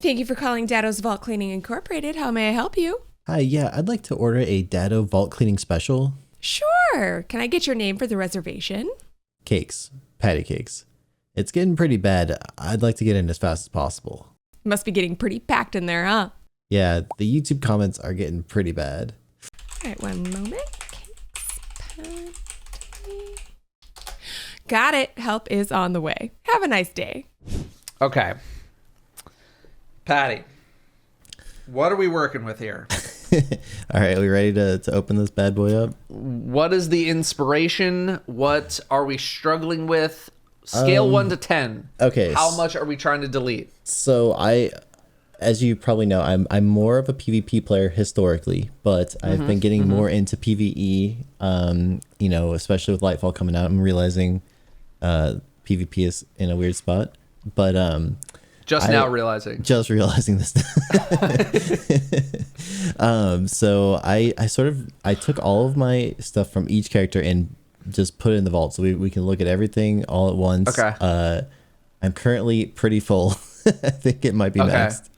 Thank you for calling Datto's Vault Cleaning Incorporated. How may I help you? Hi, yeah, I'd like to order a Datto vault cleaning special. Sure. Can I get your name for the reservation? Cakes. Pattycakes. It's getting pretty bad. I'd like to get in as fast as possible. Must be getting pretty packed in there, huh? Yeah, the YouTube comments are getting pretty bad. All right, one moment. Cakes, patty. Got it. Help is on the way. Have a nice day. Okay. Patty, what are we working with here? All right, are we ready to open this bad boy up? What is the inspiration? What are we struggling with? Scale 1 to 10. Okay. How much are we trying to delete? So as you probably know, I'm more of a PvP player historically, but I've been getting more into PvE. Especially with Lightfall coming out, I'm realizing PvP is in a weird spot. But Just realizing this. So I took all of my stuff from each character and just put it in the vault so we can look at everything all at once. Okay. I'm currently pretty full. I think it might be next.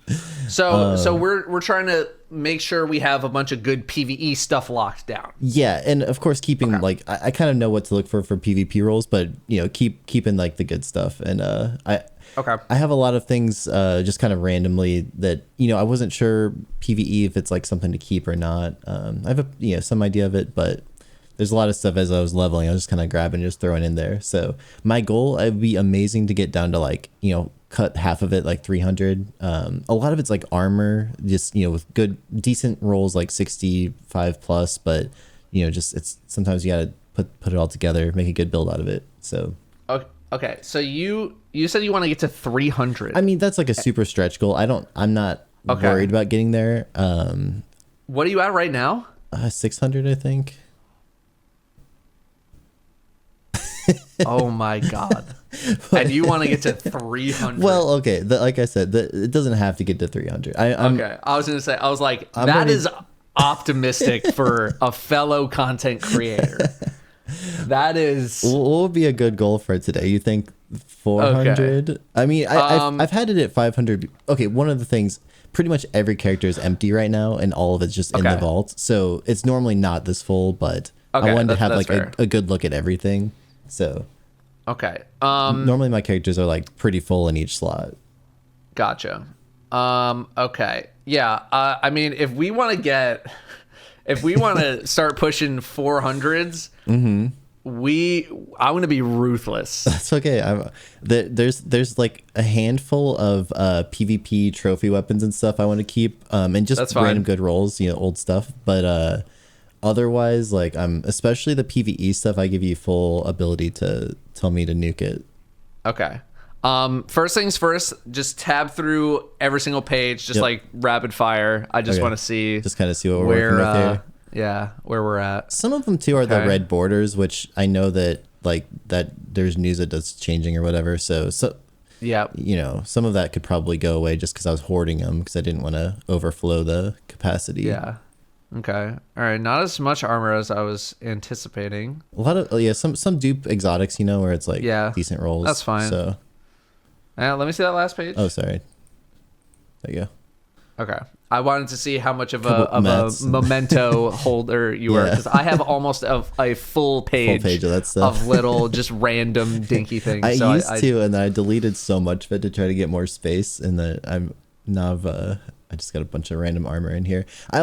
So we're trying to make sure we have a bunch of good PvE stuff locked down. Yeah, and of course keeping I kind of know what to look for PvP roles, but keeping like the good stuff. And I have a lot of things just kind of randomly that I wasn't sure PvE if it's like something to keep or not. I have some idea of it, but there's a lot of stuff as I was leveling I was just kind of grabbing and just throwing in there. So my goal, it'd be amazing to get down to cut half of it like 300. A lot of it's like armor, just with good decent rolls like 65 plus, but it's sometimes you gotta put it all together, make a good build out of it. So okay, so you said you want to get to 300. I mean, that's like a super stretch goal. I'm not worried about getting there. What are you at right now? 600, I think. Oh my god. And you want to get to 300. Well, okay, like I said, it doesn't have to get to 300. Okay, I was gonna say, I was like, that is optimistic for a fellow content creator. That is. What would be a good goal for today? You think 400? Okay. I mean, I've had it at 500. Okay, one of the things, pretty much every character is empty right now, and all of it's just in the vault. So it's normally not this full, but I wanted to have like a good look at everything. So. Okay. Normally my characters are like pretty full in each slot. Gotcha. Okay. Yeah. I mean, if we want to start pushing 400s, I'm going to be ruthless. That's okay. There's like a handful of PvP trophy weapons and stuff I want to keep, and just random good rolls, old stuff. But otherwise, like especially the PvE stuff, I give you full ability to tell me to nuke it. Okay. First things first, just tab through every single page, just like rapid fire. I just want to see, just kind of see what we're working with here. Yeah, where we're at. Some of them too are the red borders, which I know that that there's news that's changing or whatever. So yeah, some of that could probably go away just because I was hoarding them because I didn't want to overflow the capacity. Yeah. Okay. All right. Not as much armor as I was anticipating. A lot of some dupe exotics, where it's like decent rolls. That's fine. So let me see that last page. Oh, sorry. There you go. Okay. I wanted to see how much of a memento holder you were, because I have almost a full page of that stuff. Of little just random dinky things. I used to, and then I deleted so much of it to try to get more space, and then I just got a bunch of random armor in here. I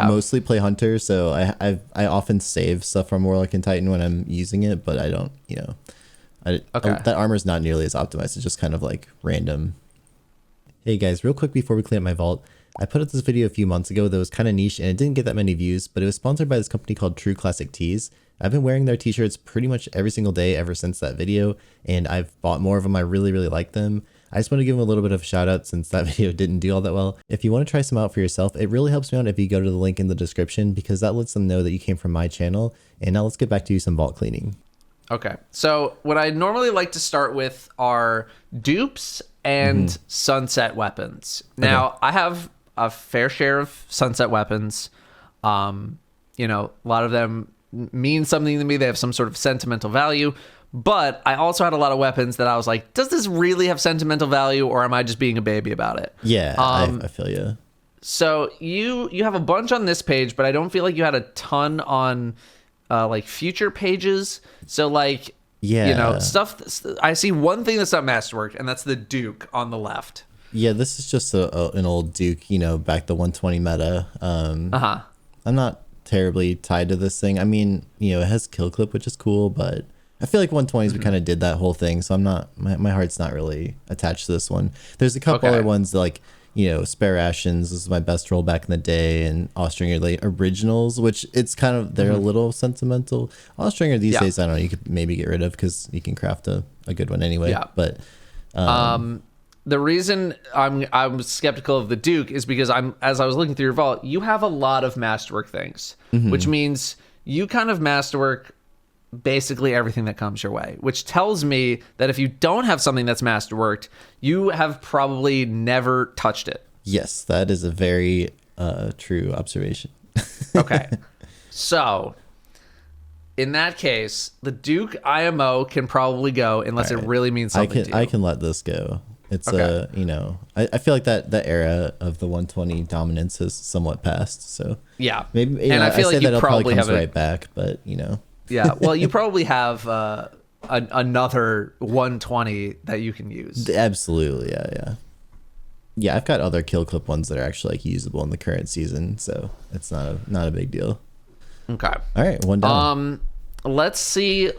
mostly play Hunter, so I often save stuff from Warlock and Titan when I'm using it, but I don't, that armor is not nearly as optimized. It's just kind of like random. Hey guys, real quick before we clean up my vault, I put up this video a few months ago that was kind of niche and it didn't get that many views, but it was sponsored by this company called True Classic Tees. I've been wearing their t-shirts pretty much every single day ever since that video, and I've bought more of them. I really, really like them. I just want to give them a little bit of a shout out since that video didn't do all that well. If you want to try some out for yourself, it really helps me out if you go to the link in the description, because that lets them know that you came from my channel. And now let's get back to some vault cleaning. Okay, so what I normally like to start with are dupes and sunset weapons. Now, I have a fair share of sunset weapons. A lot of them mean something to me. They have some sort of sentimental value. But I also had a lot of weapons that I was like, does this really have sentimental value, or am I just being a baby about it? Yeah, I feel you. So you have a bunch on this page, but I don't feel like you had a ton on like future pages. So like, stuff. I see one thing that's not masterworked, and that's the Duke on the left. Yeah, this is just an old Duke, back the 120 meta. I'm not terribly tied to this thing. I mean, it has kill clip, which is cool, but I feel like 120s we kind of did that whole thing, so I'm not. My heart's not really attached to this one. There's a couple other ones that, like, Spare Rations. This is my best roll back in the day, and Austringer late originals, which it's kind of they're a little sentimental. Austringer these days, I don't know. You could maybe get rid of because you can craft a good one anyway. Yeah. But the reason I'm skeptical of the Duke is because as I was looking through your vault, you have a lot of masterwork things, which means you kind of masterwork basically everything that comes your way, which tells me that if you don't have something that's masterworked, you have probably never touched it. Yes, that is a very true observation. Okay. So in that case, the Duke IMO can probably go unless it really means something to you. I can let this go. It's I feel like that era of the 120 dominance has somewhat passed. So yeah, maybe and I feel like you probably have right back, but Yeah, well, you probably have another 120 that you can use. Absolutely, yeah. I've got other kill clip ones that are actually like usable in the current season, so it's not a big deal. Okay. All right, one down. Let's see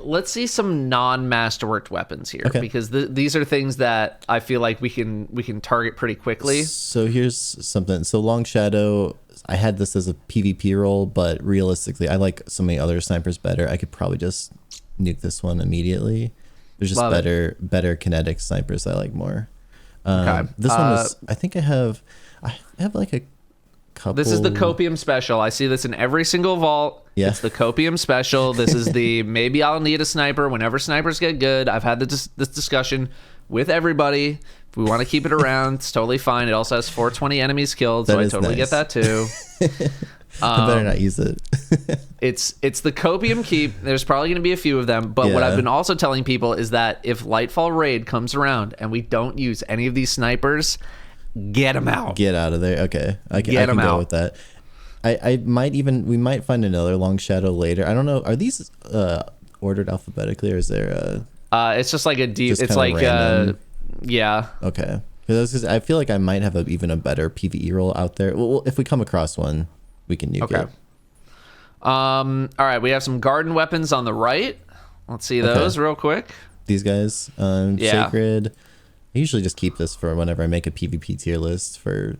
some non-masterworked weapons here, because these are things that I feel like we can target pretty quickly. So here's something. So Long Shadow, I had this as a PvP role, but realistically, I like so many other snipers better. I could probably just nuke this one immediately. There's just better kinetic snipers I like more. This one was, I think I have like a couple. This is the Copium Special. I see this in every single vault. Yeah. It's the Copium Special. This is the maybe I'll need a sniper whenever snipers get good. I've had this discussion with everybody. If we want to keep it around, it's totally fine. It also has 420 enemies killed, so I totally get that too. I better not use it. It's the Copium Keep. There's probably going to be a few of them, but what I've been also telling people is that if Lightfall Raid comes around and we don't use any of these snipers, get them out. Get out of there. Okay, I can go with that. We might find another Long Shadow later. I don't know. Are these ordered alphabetically, or is there it's just like a deep. It's like yeah. Okay. Because I feel like I might have even a better PvE role out there. Well, if we come across one, we can nuke it. All right, we have some garden weapons on the right. Let's see those real quick. These guys, Sacred. I usually just keep this for whenever I make a PvP tier list for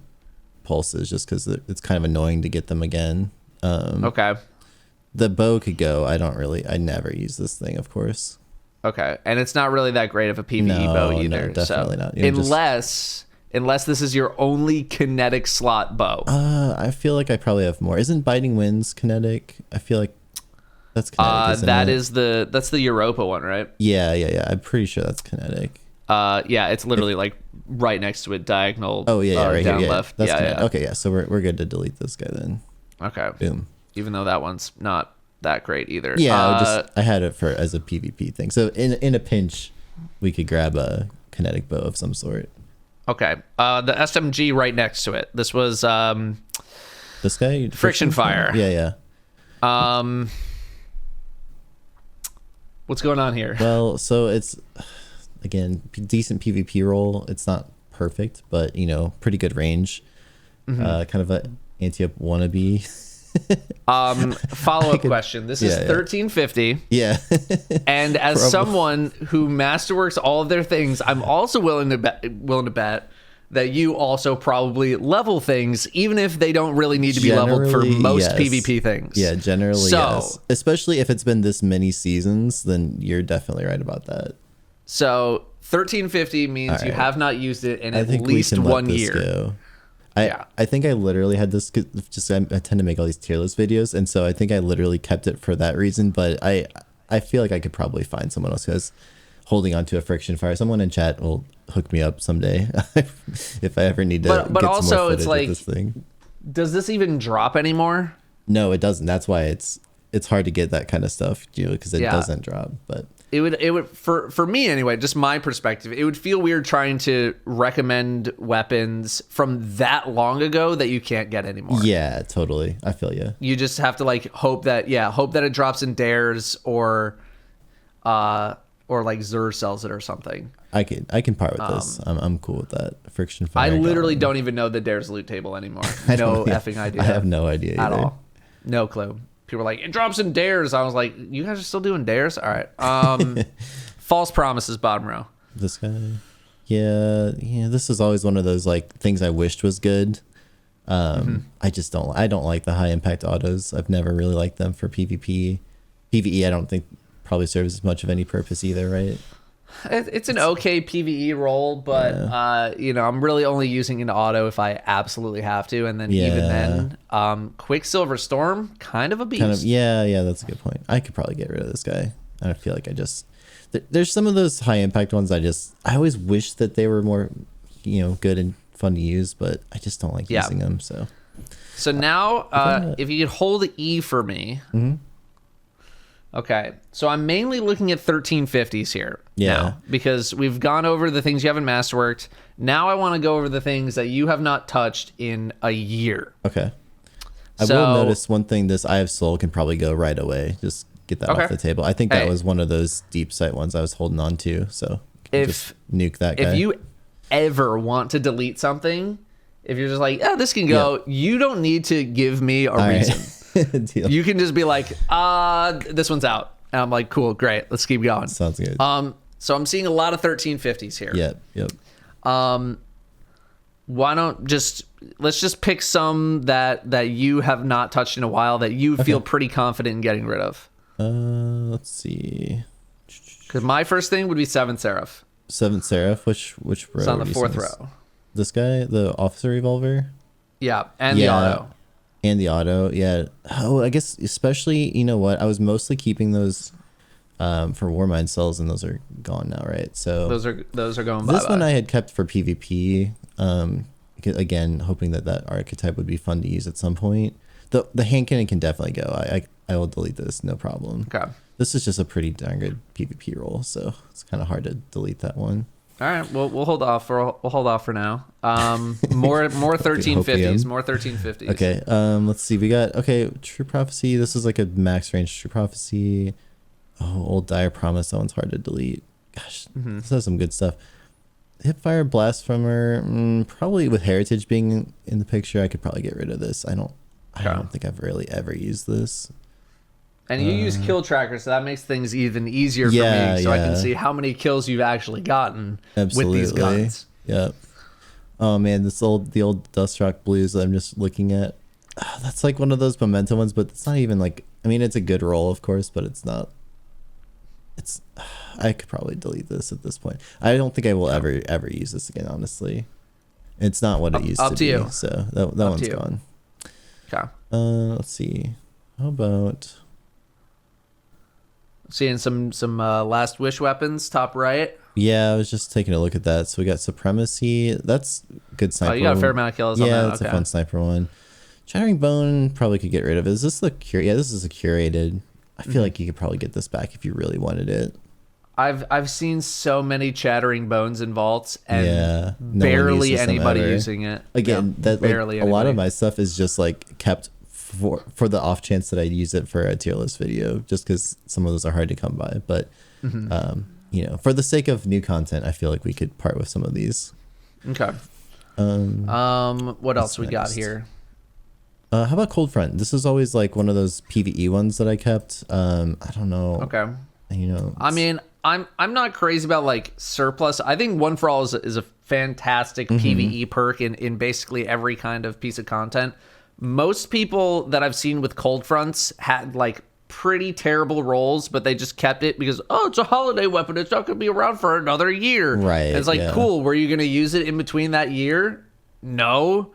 pulses, just because it's kind of annoying to get them again. The bow could go. I never use this thing, of course. Okay, and it's not really that great of a PvE bow either. No, definitely not. Unless this is your only kinetic slot bow. I feel like I probably have more. Isn't Biting Winds kinetic? I feel like that's kinetic. That's the Europa one, right? Yeah. I'm pretty sure that's kinetic. It's literally like right next to it, diagonal. Oh yeah, right down here. Yeah. Left. That's kinetic. Okay, yeah. So we're good to delete this guy then. Okay. Boom. Even though that one's not that great either. Yeah, I had it as a PvP thing. So in a pinch, we could grab a kinetic bow of some sort. Okay. The SMG right next to it. This was this guy, Friction Fire. Yeah. What's going on here? Well, so it's again decent PvP roll. It's not perfect, but pretty good range. Kind of a anti-up wannabe. Follow-up question. This is 1350. Yeah. And as someone who masterworks all of their things, I'm also willing to bet that you also probably level things, even if they don't really need to be leveled for most PvP things. Yeah, generally, yes. Especially if it's been this many seasons, then you're definitely right about that. So 1350 means you have not used it in at least 1 year. Go. I think I literally had this just I tend to make all these tier list videos, and so I think I literally kept it for that reason, but I feel like I could probably find someone else who has holding onto a Friction Fire. Someone in chat will hook me up someday if I ever need to but get also some more footage it's like of this thing. Does this even drop anymore? No, it doesn't. That's why it's hard to get that kind of stuff, because it doesn't drop. But It would for me anyway, just my perspective, it would feel weird trying to recommend weapons from that long ago that you can't get anymore. Yeah, totally. I feel you. You just have to like hope that it drops in dares or like Zur sells it or something. I can part with this. I'm cool with that. Friction fire. I literally don't even know the dares loot table anymore. No effing idea. I have no idea at either. all. No clue. People were like, it drops in dares. I was like, you guys are still doing dares? All right. False promises, bottom row. This guy. Yeah. This is always one of those like things I wished was good. I don't like the high impact autos. I've never really liked them for PvP. PvE, I don't think probably serves as much of any purpose either, right? It's an okay PvE role, but I'm really only using an auto if I absolutely have to, and then even then, Quicksilver Storm, kind of a beast. Yeah, that's a good point. I could probably get rid of this guy. I feel like there's some of those high impact ones. I always wish that they were more, good and fun to use, but I just don't like using them. So now, if you could hold E for me. Mm-hmm. Okay, so I'm mainly looking at 1350s here now, because we've gone over the things you haven't masterworked. Now I want to go over the things that you have not touched in a year. Okay. I will notice one thing, this Eye of Soul can probably go right away. Just get that off the table. I think that was one of those deep sight ones I was holding on to, so just nuke that guy. If you ever want to delete something, if you're just like, this can go, you don't need to give me a reason. Right. You can just be like, this one's out. And I'm like, cool, great. Let's keep going. Sounds good. So I'm seeing a lot of 1350s here. Yep. Why don't let's just pick some that you have not touched in a while that you feel pretty confident in getting rid of. Let's see. Because my first thing would be Seventh Seraph. Seventh Seraph, which row? It's on the fourth row. This guy, the officer revolver. Yeah, and the auto. And the auto, yeah. Oh, I guess especially, you know what? I was mostly keeping those for Warmind cells, and those are gone now, right? So those are going. This one I had kept for PvP. Again, hoping that archetype would be fun to use at some point. The hand cannon can definitely go. I will delete this, no problem. Okay. This is just a pretty darn good PvP roll, so it's kind of hard to delete that one. All right, well we'll hold off for now. More 1350s, more 1350s. Okay, let's see. We got True Prophecy. This is like a max range True Prophecy. Oh, Old Dire Promise. That one's hard to delete. Gosh, this has some good stuff. Hipfire Blasphemer. Probably with Heritage being in the picture, I could probably get rid of this. I don't think I've really ever used this. And you use kill tracker, so that makes things even easier for me, so I can see how many kills you've actually gotten with these guns. Yep. Oh man, the old Dustrock Blues that I'm just looking at. That's like one of those momentum ones, but it's not even like. I mean, it's a good roll, of course, but it's not. I could probably delete this at this point. I don't think I will ever use this again. Honestly, it's not what it used to be. You. So that one's gone. Okay. Let's see. How about? Seeing some Last Wish weapons, top right. Yeah, I was just taking a look at that. So we got Supremacy. That's good sniper. Oh, you got a fair amount of kills on that. Yeah, that's a fun sniper one. Chattering Bone, probably could get rid of. Is this the yeah, this is a curated. I feel like you could probably get this back if you really wanted it. I've seen so many Chattering Bones in vaults, and no barely anybody using it. Again, that barely a lot of my stuff is just like kept for the off chance that I use it for a tier list video, just because some of those are hard to come by. But for the sake of new content, I feel like we could part with some of these. Okay. What else we got here? How about Cold Front? This is always like one of those PvE ones that I kept. I don't know. Okay. I mean, I'm not crazy about like surplus. I think One for All is a fantastic PvE perk in basically every kind of piece of content. Most people that I've seen with Cold Fronts had like pretty terrible rolls, but they just kept it because, it's a holiday weapon. It's not going to be around for another year. Right. And it's like, cool. Were you going to use it in between that year? No.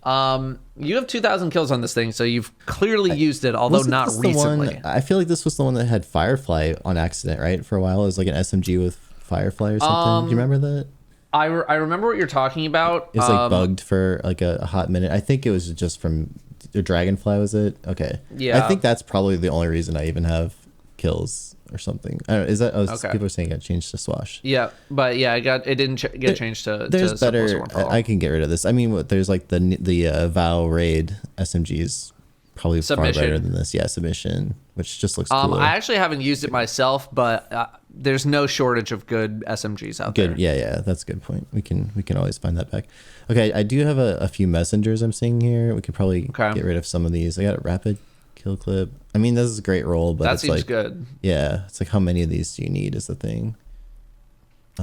You have 2,000 kills on this thing, so you've clearly used it, although not recently. I feel like this was the one that had Firefly on accident, right? For a while, it was like an SMG with Firefly or something. Do you remember that? I remember what you're talking about. It was like bugged for like a hot minute. I think it was just from Dragonfly, was it? Okay. Yeah. I think that's probably the only reason I even have kills or something. I don't know, is that Okay. people are saying it got changed to Swash? Yeah, but yeah, it didn't get changed to. There's to better. I can get rid of this. I mean, there's like the Vow Raid SMGs probably Submission. far better than this. Yeah, submission, which just looks cool. I actually haven't used it myself, but there's no shortage of good SMGs out there. Yeah, that's a good point. We can always find that back. Okay, I do have a few messengers I'm seeing here. We could probably get rid of some of these. I got a rapid kill clip. I mean, this is a great roll, but that it's seems like good. Yeah, it's like how many of these do you need is the thing.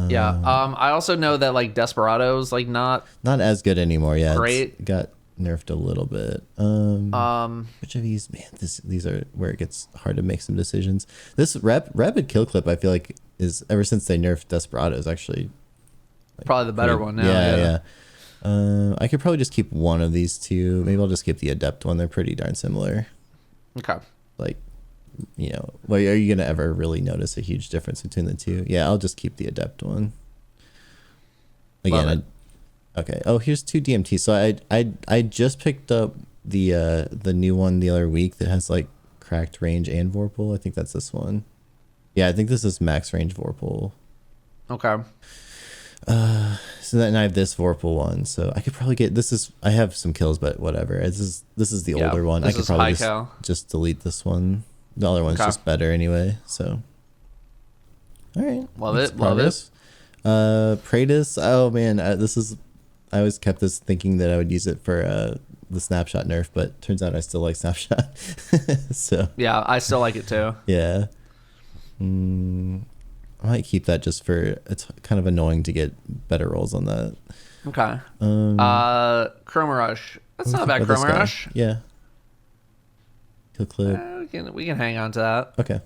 Yeah. I also know that like Desperado's like not as good anymore. Yeah, great. It got nerfed a little bit. Which of these, man? These are where it gets hard to make some decisions. This rapid kill clip, I feel like, is ever since they nerfed Desperado is actually like, probably the better one now. Yeah. I could probably just keep one of these two. Maybe I'll just keep the Adept one. They're pretty darn similar. Okay. Like, you know, well, are you gonna ever really notice a huge difference between the two? Yeah, I'll just keep the Adept one. Again, okay. Oh, here's 2 DMT. So I just picked up the new one the other week that has like cracked range and Vorpal. I think that's this one. Yeah, I think this is max range Vorpal. Okay. So then I have this Vorpal one. So I could probably get I have some kills, but whatever. This is the older one. I could probably just delete this one. The other one's just better anyway. So all right. Love it. Praetus. Oh man, I always kept this thinking that I would use it for the snapshot nerf, but turns out I still like snapshot. So yeah, I still like it too. Yeah. I might keep that just for, it's kind of annoying to get better rolls on that. Okay. Chroma Rush. That's not a bad Chroma Rush. Yeah. Kill clip. We can hang on to that. Okay.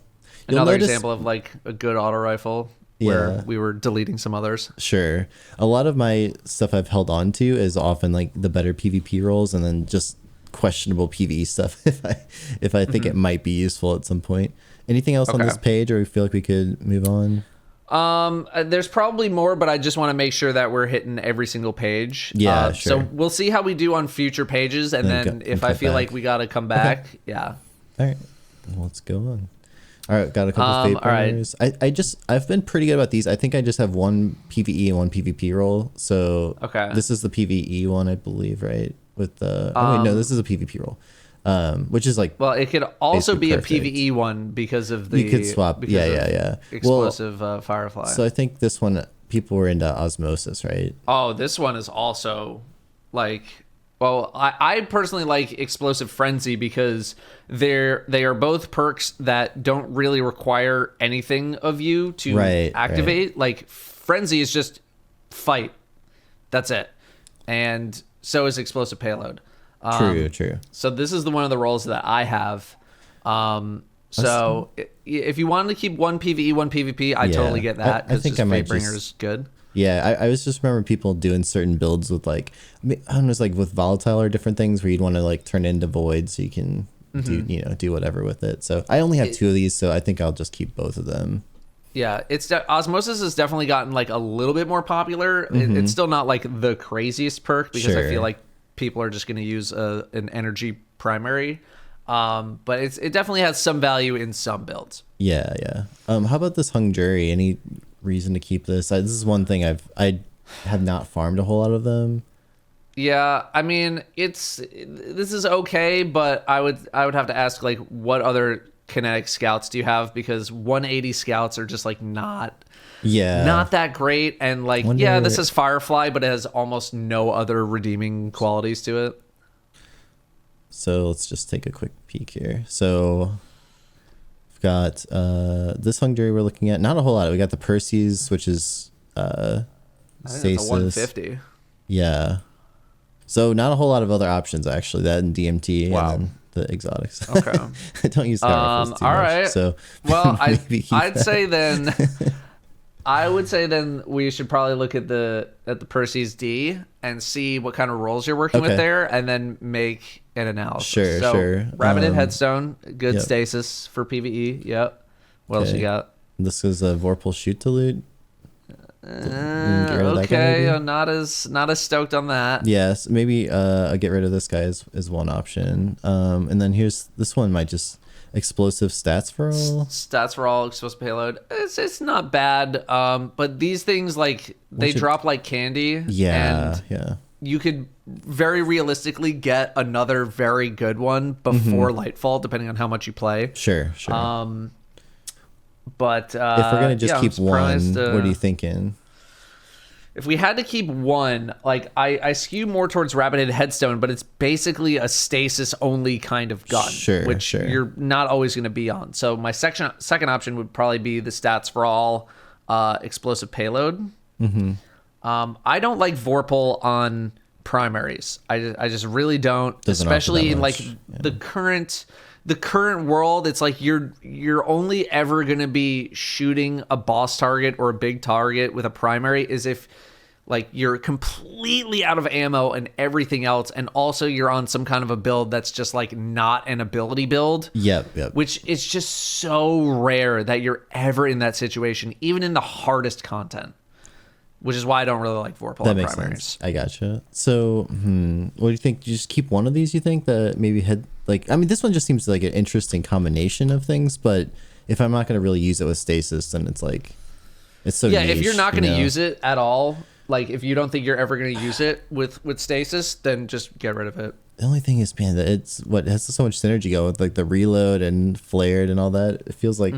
Another example of like a good auto rifle where we were deleting some others. Sure. A lot of my stuff I've held on to is often like the better PvP rolls and then just questionable PvE stuff if I think it might be useful at some point. Anything else on this page, or we feel like we could move on? There's probably more, but I just want to make sure that we're hitting every single page. Yeah, sure. So we'll see how we do on future pages, and then if I feel like we got to come back, yeah. All right, let's go on. All right, got a couple of papers. Right. I've been pretty good about these. I think I just have one PvE and one PvP roll. So this is the PvE one, I believe, right? With the no, this is a PvP roll. Which is like, well, it could also be perfect. A PvE one because of the, you could swap. Yeah. Explosive Firefly. So I think this one, people were into Osmosis, right? Oh, this one is also like, well, I personally like Explosive Frenzy because they are both perks that don't really require anything of you to activate. Right. Like Frenzy is just fight. That's it. And so is Explosive Payload. True. So this is one of the roles that I have. So if you wanted to keep one PvE, one PvP, I totally get that. I think I might Fatebringer's good. Yeah, I was just remember people doing certain builds with like, I don't know, it's like with volatile or different things where you'd want to like turn into void so you can do whatever with it. So I only have 2 of these, so I think I'll just keep both of them. Yeah, Osmosis has definitely gotten like a little bit more popular. It's still not like the craziest perk because I feel like people are just going to use an energy primary, but it definitely has some value in some builds. Yeah. How about this Hung Jury? Any reason to keep this? This is one thing I have not farmed a whole lot of them. Yeah, I mean this is okay, but I would have to ask like what other kinetic scouts do you have, because 180 scouts are just like not that great, and like this is Firefly, but it has almost no other redeeming qualities to it. So let's just take a quick peek here. So we've got this Hung Jury we're looking at, not a whole lot. We got the Percy's, which is I think it's a 150. Yeah, so not a whole lot of other options actually. That and DMT. Wow. And then the exotics. Okay. I don't use scout rifles too all much, right. So well, I would say then we should probably look at the Percy's D and see what kind of roles you're working with there, and then make an analysis. Sure. Rabbited Headstone, good stasis for PvE. Yep. What else you got? This is a Vorpal Shoot to Loot. Okay, not as stoked on that. Yes, maybe get rid of this guy is one option. And then here's this one might just, explosive stats for all. Stats for all, explosive payload. It's not bad. But these things, like, they drop like candy. Yeah, and yeah. You could very realistically get another very good one before Lightfall, depending on how much you play. Sure. But if we're gonna just keep one, what are you thinking? If we had to keep one, like I skew more towards Rabbit-Head Headstone, but it's basically a stasis only kind of gun, which you're not always going to be on. So my second option would probably be the stats for all explosive payload. I don't like Vorpal on primaries. I just really don't, especially in like the current world. It's like you're only ever going to be shooting a boss target or a big target with a primary is if like you're completely out of ammo and everything else, and also you're on some kind of a build that's just like not an ability build. Yep. Which is just so rare that you're ever in that situation, even in the hardest content. Which is why I don't really like Vorpal on primaries. Sense. I gotcha. So, what do you think? You just keep one of these, you think? That maybe this one just seems like an interesting combination of things, but if I'm not going to really use it with stasis, then it's like, it's so niche, if you're not going to use it at all, like if you don't think you're ever going to use it with stasis, then just get rid of it. The only thing is, man, that it has so much synergy going with like the reload and flared and all that. It feels like,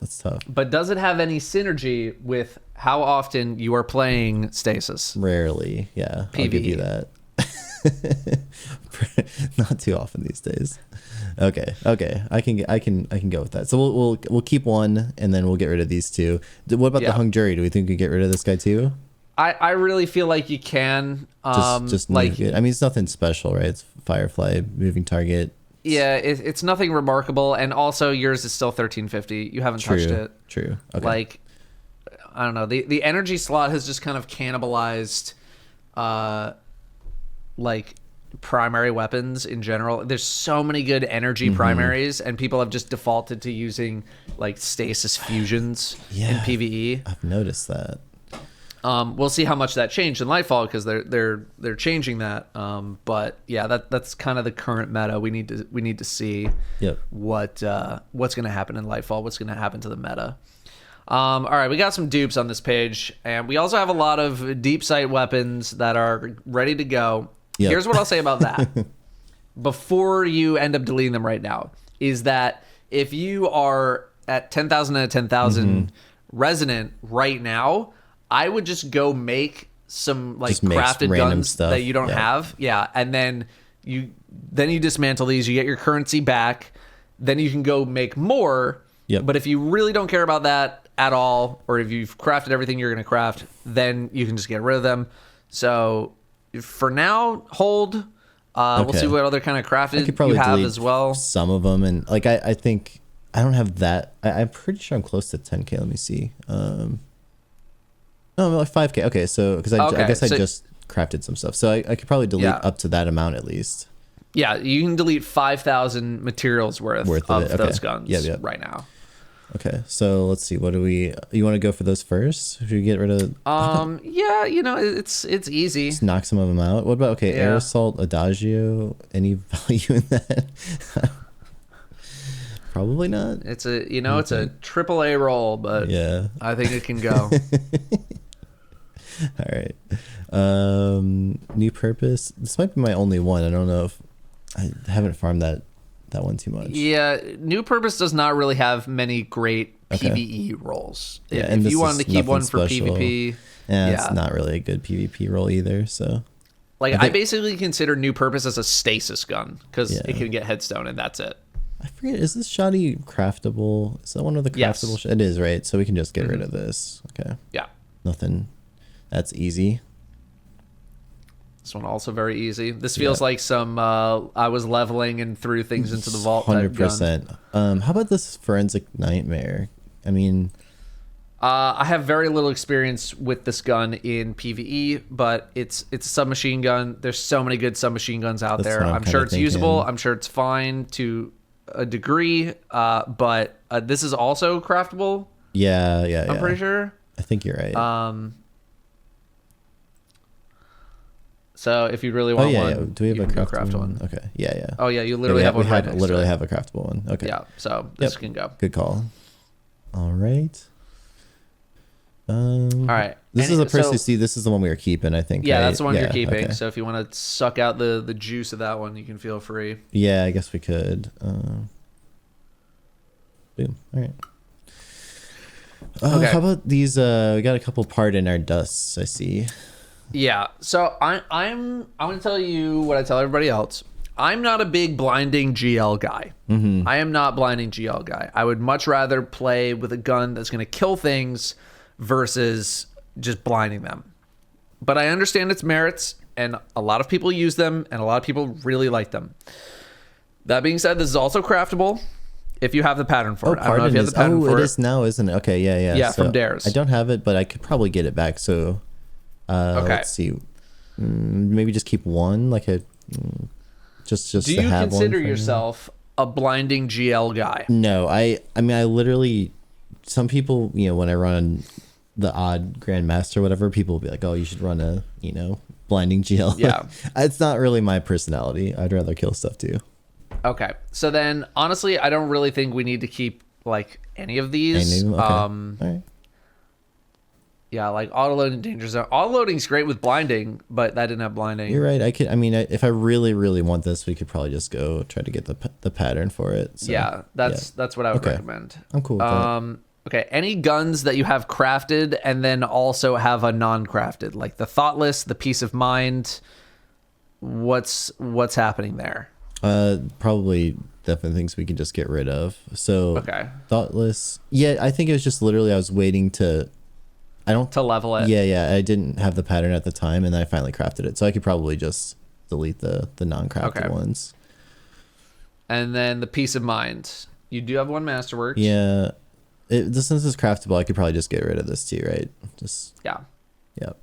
that's tough. But does it have any synergy with how often you are playing stasis? Rarely, yeah. PvE. I'll give you that. Not too often these days. Okay. I can go with that. So we'll keep one, and then we'll get rid of these two. What about the hung jury? Do we think we get rid of this guy too? I really feel like you can. Just like it. I mean, it's nothing special, right? It's Firefly, moving target. Yeah, it's nothing remarkable, and also yours is still 1350. You haven't touched it. True. Okay. Like, I don't know. The energy slot has just kind of cannibalized, like primary weapons in general. There's so many good energy primaries, and people have just defaulted to using like stasis fusions in PvE. I've noticed that. We'll see how much that changed in Lightfall because they're changing that. But yeah, that's kind of the current meta. We need to see what's going to happen in Lightfall. What's going to happen to the meta. All right, we got some dupes on this page, and we also have a lot of deep sight weapons that are ready to go. Yep. Here's what I'll say about that. Before you end up deleting them right now, is that if you are at 10,000 out of 10,000 resonant right now, I would just go make some like crafted guns stuff that you don't have. Yeah. And then you dismantle these, you get your currency back, then you can go make more. Yep. But if you really don't care about that at all, or if you've crafted everything you're going to craft, then you can just get rid of them. So for now, hold. We'll see what other kind of crafted you have as well. Some of them. And like, I think I don't have that. I'm pretty sure I'm close to 10K. Let me see. No, like 5K. Okay, so because I guess I just crafted some stuff, so I could probably delete up to that amount at least. Yeah, you can delete 5,000 materials worth of those guns right now. Okay, so let's see. What do we? You want to go for those first? Should we get rid of? Yeah, it's easy. Just knock some of them out. What about Air Assault Adagio? Any value in that? Probably not. It's a it's a AAA roll, but I think it can go. All right. New purpose. This might be my only one. I don't know if I haven't farmed that one too much. Yeah, new purpose does not really have many great PvE rolls. Yeah, if you wanted to keep one for PvP, it's not really a good PvP roll either. So, like, I basically consider new purpose as a stasis gun because it can get headstone and that's it. I forget. Is this shoddy craftable? Is that one of the craftable? Yes. It is, right? So we can just get rid of this. Okay. Yeah. Nothing. That's easy. This one also very easy. This feels like some I was leveling and threw things into the vault. 100%. How about this forensic nightmare? I mean, I have very little experience with this gun in PvE, but it's a submachine gun. There's so many good submachine guns out there. I'm sure it's usable. I'm sure it's fine to a degree, but this is also craftable. Yeah. I'm pretty sure. I think you're right. So if you really want one, yeah. Do we have you a can go craftable craftable one? Okay. Yeah. Oh yeah, you literally have one right next literally to it. have a craftable one. Okay. Yeah, so this can go. Good call. All right. All right. This is a Percy. See, this is the one we were keeping, I think. Yeah, right? that's the one you're keeping. Okay. So if you want to suck out the juice of that one, you can feel free. Yeah, I guess we could. Boom. All right. Okay. How about these? We got a couple part in our dusts, I see. Yeah. So I'm going to tell you what I tell everybody else. I'm not a big blinding GL guy. Mm-hmm. I am not blinding GL guy. I would much rather play with a gun that's going to kill things versus just blinding them. But I understand its merits, and a lot of people use them, and a lot of people really like them. That being said, this is also craftable if you have the pattern for it. I don't know if you have the pattern for it. It is now, isn't it? Okay, yeah. Yeah, so from Dares. I don't have it, but I could probably get it back. So Okay. let's see. Maybe just keep one, like a just Do to you have consider one for yourself a blinding GL guy? No, I mean, I literally, some people, when I run the odd Grandmaster or whatever, people will be like, oh, you should run a, blinding GL. Yeah. It's not really my personality. I'd rather kill stuff too. Okay. So then, honestly, I don't really think we need to keep, like, any of these. Okay. All right. Yeah, like, auto-loading danger zone. Auto-loading's great with blinding, but that didn't have blinding. You're right. If I really, really want this, we could probably just go try to get the pattern for it. So, yeah, that's what I would Okay. recommend. I'm cool with that. Okay, any guns that you have crafted and then also have a non-crafted, like the Thoughtless, the Peace of Mind. What's happening there? Probably definitely things we can just get rid of. So Okay. Thoughtless. Yeah, I think it was just literally I was waiting to level it. Yeah, I didn't have the pattern at the time, and then I finally crafted it, so I could probably just delete the non-crafted ones. And then the Peace of Mind. You do have one Masterworks. Yeah, since it's craftable, I could probably just get rid of this too, right? Yeah. Yep.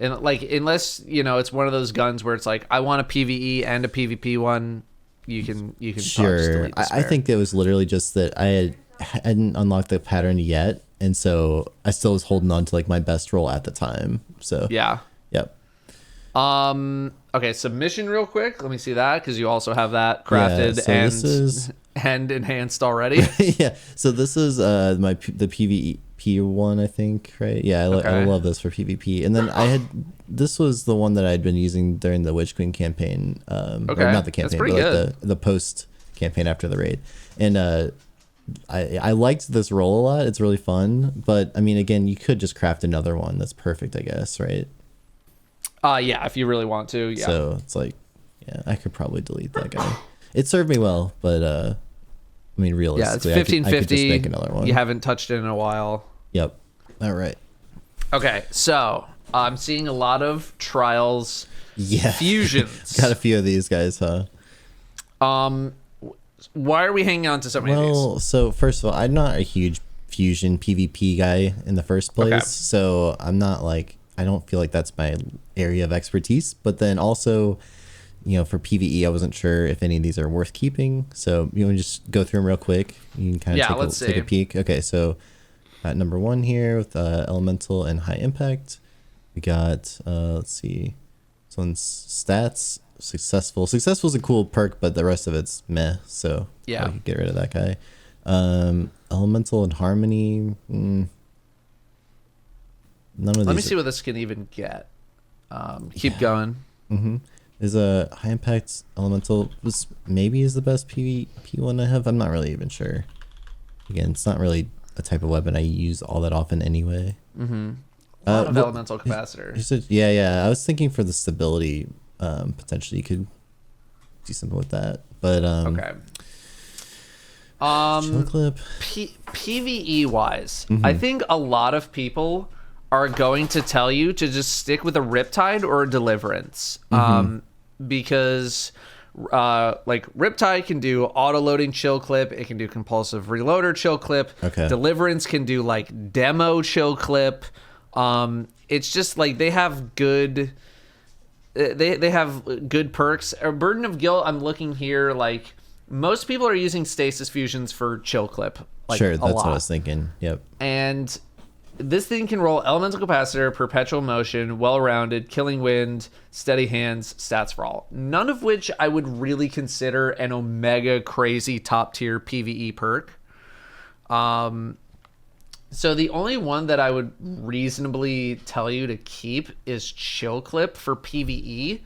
And like, unless it's one of those guns where it's like I want a PvE and a PvP one, you can Sure. I think it was literally just that I hadn't unlocked the pattern yet, and so I still was holding on to like my best roll at the time. So yeah. Yep. Okay, submission real quick. Let me see that, because you also have that crafted and enhanced already. Yeah. So this is the PvP one, I think, right? Yeah, I love this for PvP. And then this was the one that I'd been using during the Witch Queen campaign. Or not the campaign, but like the post campaign after the raid. And I liked this roll a lot. It's really fun. But I mean, again, you could just craft another one that's perfect, I guess, right? Yeah, if you really want to. Yeah. So it's like, yeah, I could probably delete that guy. It served me well, but I mean, realistically, yeah, it's 1550. I could just make another one. You haven't touched it in a while. Yep. All right. Okay, so I'm seeing a lot of trials. Yeah. Fusions. Got a few of these guys, huh? Why are we hanging on to so many of these? Well, so first of all, I'm not a huge fusion PvP guy in the first place, Okay. so I'm not like, I don't feel like that's my area of expertise. But then also, for PvE, I wasn't sure if any of these are worth keeping. So you want to just go through them real quick? You can kind of take a peek. Okay, so at number 1 here with elemental and high impact, we got let's see, this one's stats. Successful is a cool perk, but the rest of it's meh, so yeah, I could get rid of that guy. Elemental and harmony, none of these. Let me see what this can even get. Keep going. Is a high impact elemental maybe is the best PvP one I have. I'm not really even sure. Again, it's not really a type of weapon I use all that often anyway. A lot of elemental capacitor. Yeah. I was thinking for the stability, potentially you could do something with that. But okay. chill clip. PvE wise, I think a lot of people are going to tell you to just stick with a Riptide or a Deliverance, because like Riptide can do auto loading chill clip, it can do compulsive reloader chill clip. Okay. Deliverance can do like demo chill clip. It's just like they have good. They have good perks. A Burden of Guilt, I'm looking here, like most people are using stasis fusions for chill clip. Like, sure, that's a lot. what I was thinking. Yep. And this thing can roll elemental capacitor, perpetual motion, well-rounded, killing wind, steady hands, stats for all. None of which I would really consider an omega crazy top tier PvE perk. So the only one that I would reasonably tell you to keep is Chill Clip for PvE.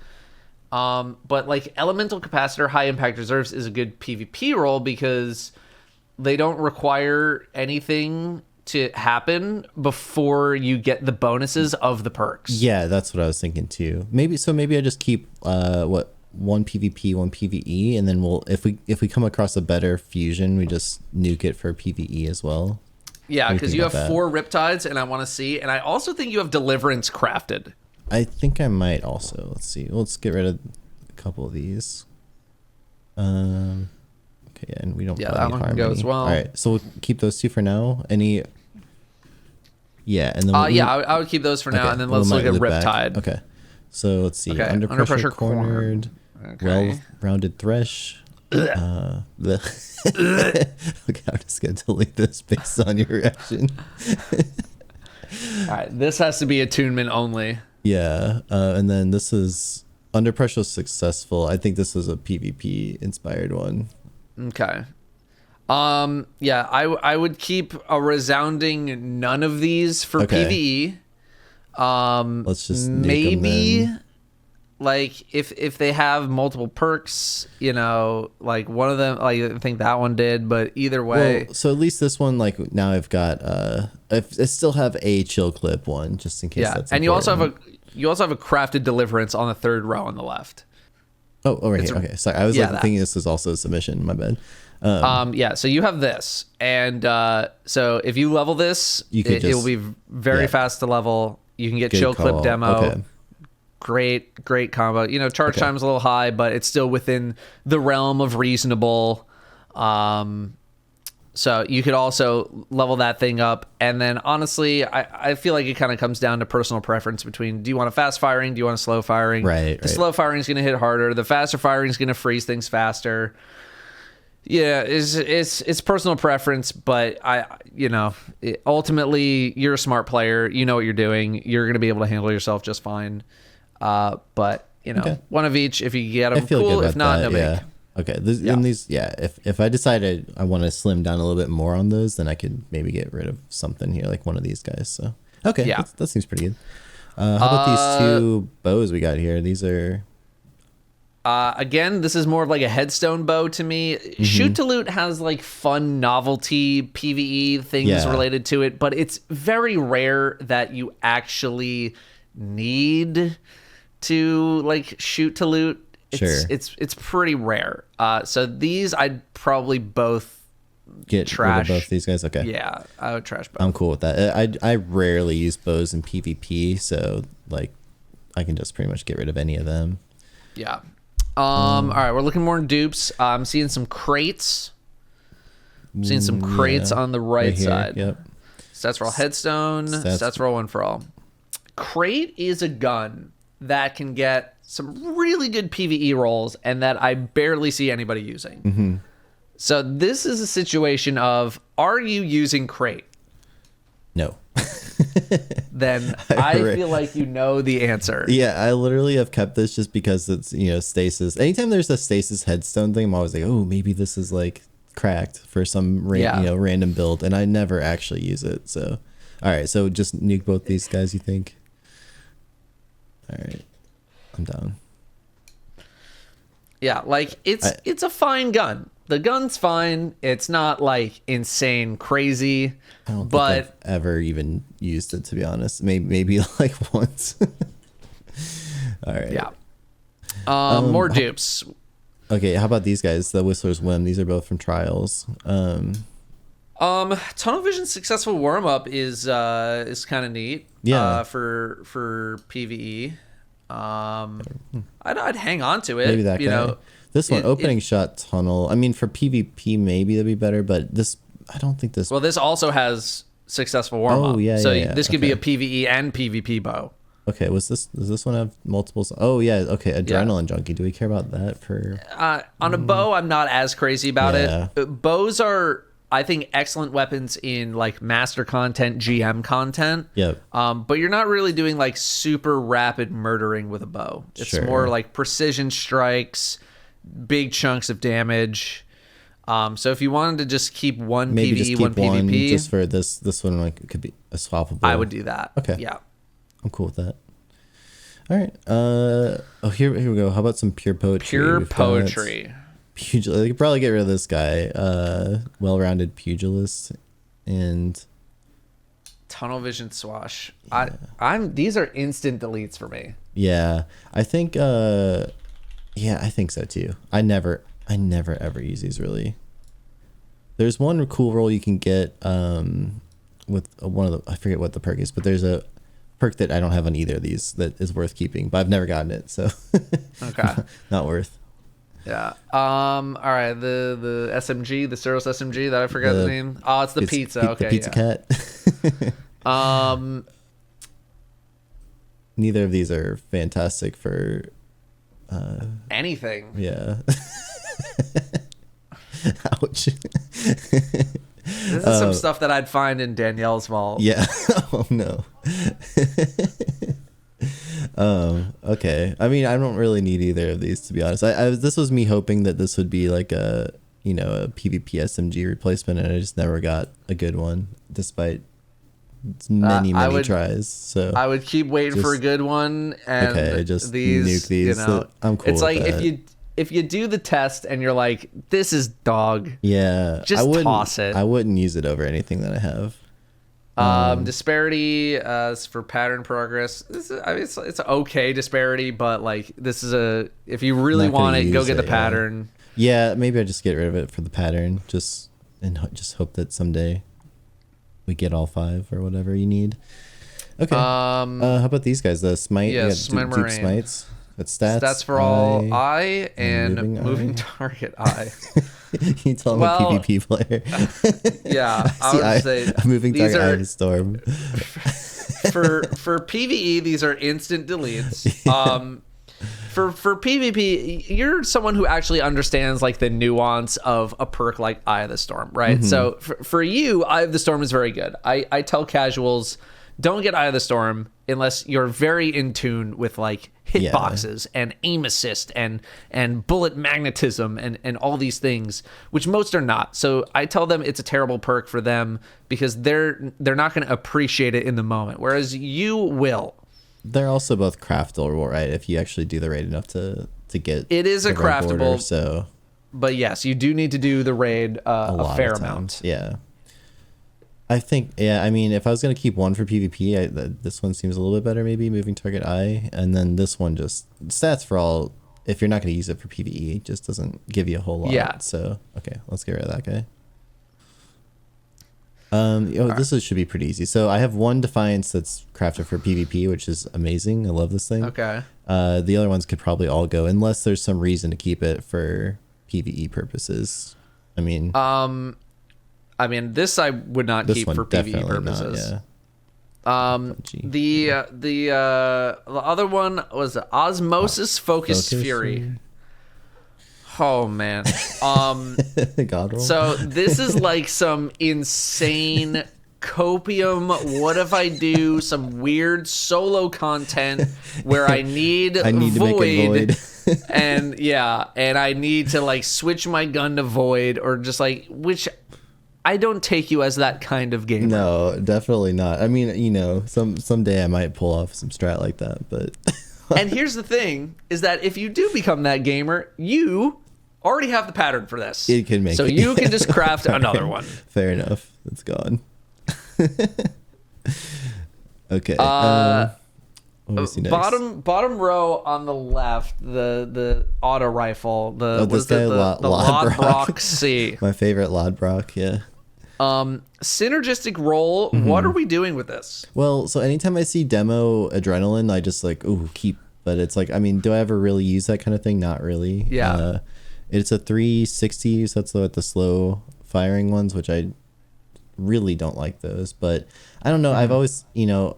But like elemental capacitor, high impact reserves is a good PvP roll because they don't require anything to happen before you get the bonuses of the perks. Yeah, that's what I was thinking too. Maybe I just keep one PvP, one PvE, and then we'll if we come across a better fusion, we just nuke it for PvE as well. Yeah, because you have 4 Riptides, and I want to see, and I also think you have Deliverance crafted. I think I might also. Let's see. Let's get rid of a couple of these. Okay, yeah, and we don't. Yeah, that one can go as well. All right, so we'll keep those 2 for now. Any? Yeah, and then I would keep those for now, and then let's look at Riptide. Okay, so let's see. Okay, Under pressure cornered. Okay. Well-rounded thresh. Okay, I'm just gonna delete this based on your reaction. All right, this has to be attunement only. Yeah, and then this is under pressure successful. I think this is a PvP inspired one. Okay. Yeah, I would keep a resounding none of these for PvE. Let's just maybe like if they have multiple perks, you know, like one of them, like I think that one did, but either way. Well, so at least this one, like now I've got I still have a chill clip one just in case. Yeah, that's and important. you also have a crafted deliverance on the 3rd row on the left. Oh, right here. Okay, sorry, I was thinking this was also a submission. My bad. Yeah, so you have this, and so if you level this, it will be very fast to level. You can get Good chill clip call. demo. Okay. Great combo. You know, charge time's a little high, but it's still within the realm of reasonable. So you could also level that thing up. And then honestly, I feel like it kind of comes down to personal preference between, do you want a fast firing? Do you want a slow firing? Right. The slow firing is going to hit harder. The faster firing is going to freeze things faster. Yeah, it's personal preference, but ultimately you're a smart player. You know what you're doing. You're going to be able to handle yourself just fine. But one of each. If you get them, cool. If not, no big. Okay. In these, if I decided I want to slim down a little bit more on those, then I could maybe get rid of something here, like one of these guys. So okay, yeah, that seems pretty good. How about these 2 bows we got here? These are. Again, this is more of like a headstone bow to me. Mm-hmm. Shoot to loot has like fun novelty PvE things related to it, but it's very rare that you actually need to like shoot to loot. It's pretty rare. So these I'd probably both trash. Rid of both these guys. Okay. Yeah, I would trash both. I'm cool with that. I rarely use bows in PvP, so like I can just pretty much get rid of any of them. Yeah. All right, we're looking more in dupes. I'm seeing some crates. I'm seeing some crates on the right side. Yep. Stats for all headstone. Stats for all one for all. Crate is a gun that can get some really good PvE rolls and that I barely see anybody using. Mm-hmm. So this is a situation of, are you using crate? No. Then I feel like you know the answer. Yeah, I literally have kept this just because it's, stasis. Anytime there's a stasis headstone thing, I'm always like, oh, maybe this is like cracked for some random build, and I never actually use it. So, all right, so just nuke both these guys, you think? All right, I'm down. Yeah, like it's a fine gun. The gun's fine. It's not like insane crazy. I don't think I've ever even used it, to be honest. Maybe like once. All right. Yeah. More dupes. Okay, how about these guys? The Whistler's Whim. These are both from Trials. Tunnel Vision successful warm up is kind of neat. Yeah. For PvE. I'd hang on to it. Maybe that guy. This one, opening shot tunnel. I mean, for PvP, maybe that'd be better, but this, I don't think this. Well, this also has successful warm up. Oh, yeah, so yeah. this could be a PvE and PvP bow. Okay, does this one have multiples? Oh, yeah, okay, Adrenaline Junkie. Do we care about that for? On a bow, I'm not as crazy about it. Bows are I think excellent weapons in like master content, GM content. Yep. But you're not really doing like super rapid murdering with a bow. It's Sure. more like precision strikes, big chunks of damage. So if you wanted to just keep one Maybe PvE, just keep one PvP, just for this one, like it could be a swappable. I would do that. Okay. Yeah. I'm cool with that. All right. Here we go. How about some pure poetry? Pure We've got poetry. You could probably get rid of this guy. Well-rounded pugilist and Tunnel vision swash. These are instant deletes for me. yeah, I think I think so too. I never ever use these really. There's one cool roll you can get with one of the, I forget what the perk is, but there's a perk that I don't have on either of these that is worth keeping, but I've never gotten it, so Okay. not worth. Yeah. All right. The SMG, the Ceros SMG that I forgot the name. Oh, it's the pizza. Okay. The pizza cat. Neither of these are fantastic for anything. Yeah. Ouch. This is some stuff that I'd find in Danielle's vault. Yeah. Oh no. Okay. I mean, I don't really need either of these, to be honest. This was me hoping that this would be like a PvP SMG replacement, and I just never got a good one, despite many tries. So I would keep waiting for a good one, and just these, nuke these. I'm cool. It's like with that. if you do the test and you're like, this is dog. Yeah. Just toss it. I wouldn't use it over anything that I have. Disparity is for pattern progress. It's okay disparity, but like this is if you really want it, go get the pattern. Yeah, maybe I just get rid of it for the pattern, just hope that someday we get all 5 or whatever you need. Okay. How about these guys? The smite. Yeah, Smite Marine. smites. That's stats. Stats for all eye and moving target eye. You tell me PvP player. Yeah, I would say moving target eye of the storm. for PvE, these are instant deletes. Yeah. For PvP, you're someone who actually understands like the nuance of a perk like Eye of the Storm, right? Mm-hmm. So for you, Eye of the Storm is very good. I tell casuals, don't get Eye of the Storm unless you're very in tune with like hitboxes and aim assist and bullet magnetism and all these things, which most are not. So I tell them it's a terrible perk for them because they're not going to appreciate it in the moment, whereas you will. They're also both craftable, right? If you actually do the raid enough to get it is a craftable border, so but yes, you do need to do the raid a fair amount. Yeah. I think, I mean, if I was going to keep one for PvP, this one seems a little bit better, maybe, moving target eye. And then this one just, stats for all, if you're not going to use it for PvE, it just doesn't give you a whole lot. Yeah. So, okay, let's get rid of that guy. This should be pretty easy. So I have one Defiance that's crafted for PvP, which is amazing. I love this thing. Okay. The other ones could probably all go, unless there's some reason to keep it for PvE purposes. I mean, this I would not keep for PvE purposes. Not, yeah. The other one was Osmosis Focus Fury. Oh man. God roll. So this is like some insane copium. What if I do some weird solo content where I need to make a void. and I need to like switch my gun to void, or just like, which I don't take you as that kind of gamer. No, definitely not. I mean, someday I might pull off some strat like that, but and here's the thing is that if you do become that gamer, you already have the pattern for this. It can make so it. You can just craft another one. Fair enough. It's gone. Okay. What was next? Bottom row on the left, the auto rifle, the Lodbrok C. My favorite Lodbrok, yeah. Synergistic roll. Mm-hmm. What are we doing with this? Well, so anytime I see demo adrenaline, I just like, keep. But it's like, I mean, do I ever really use that kind of thing? Not really. Yeah. It's a 360, so that's the slow firing ones, which I really don't like those. But I don't know. I've always, I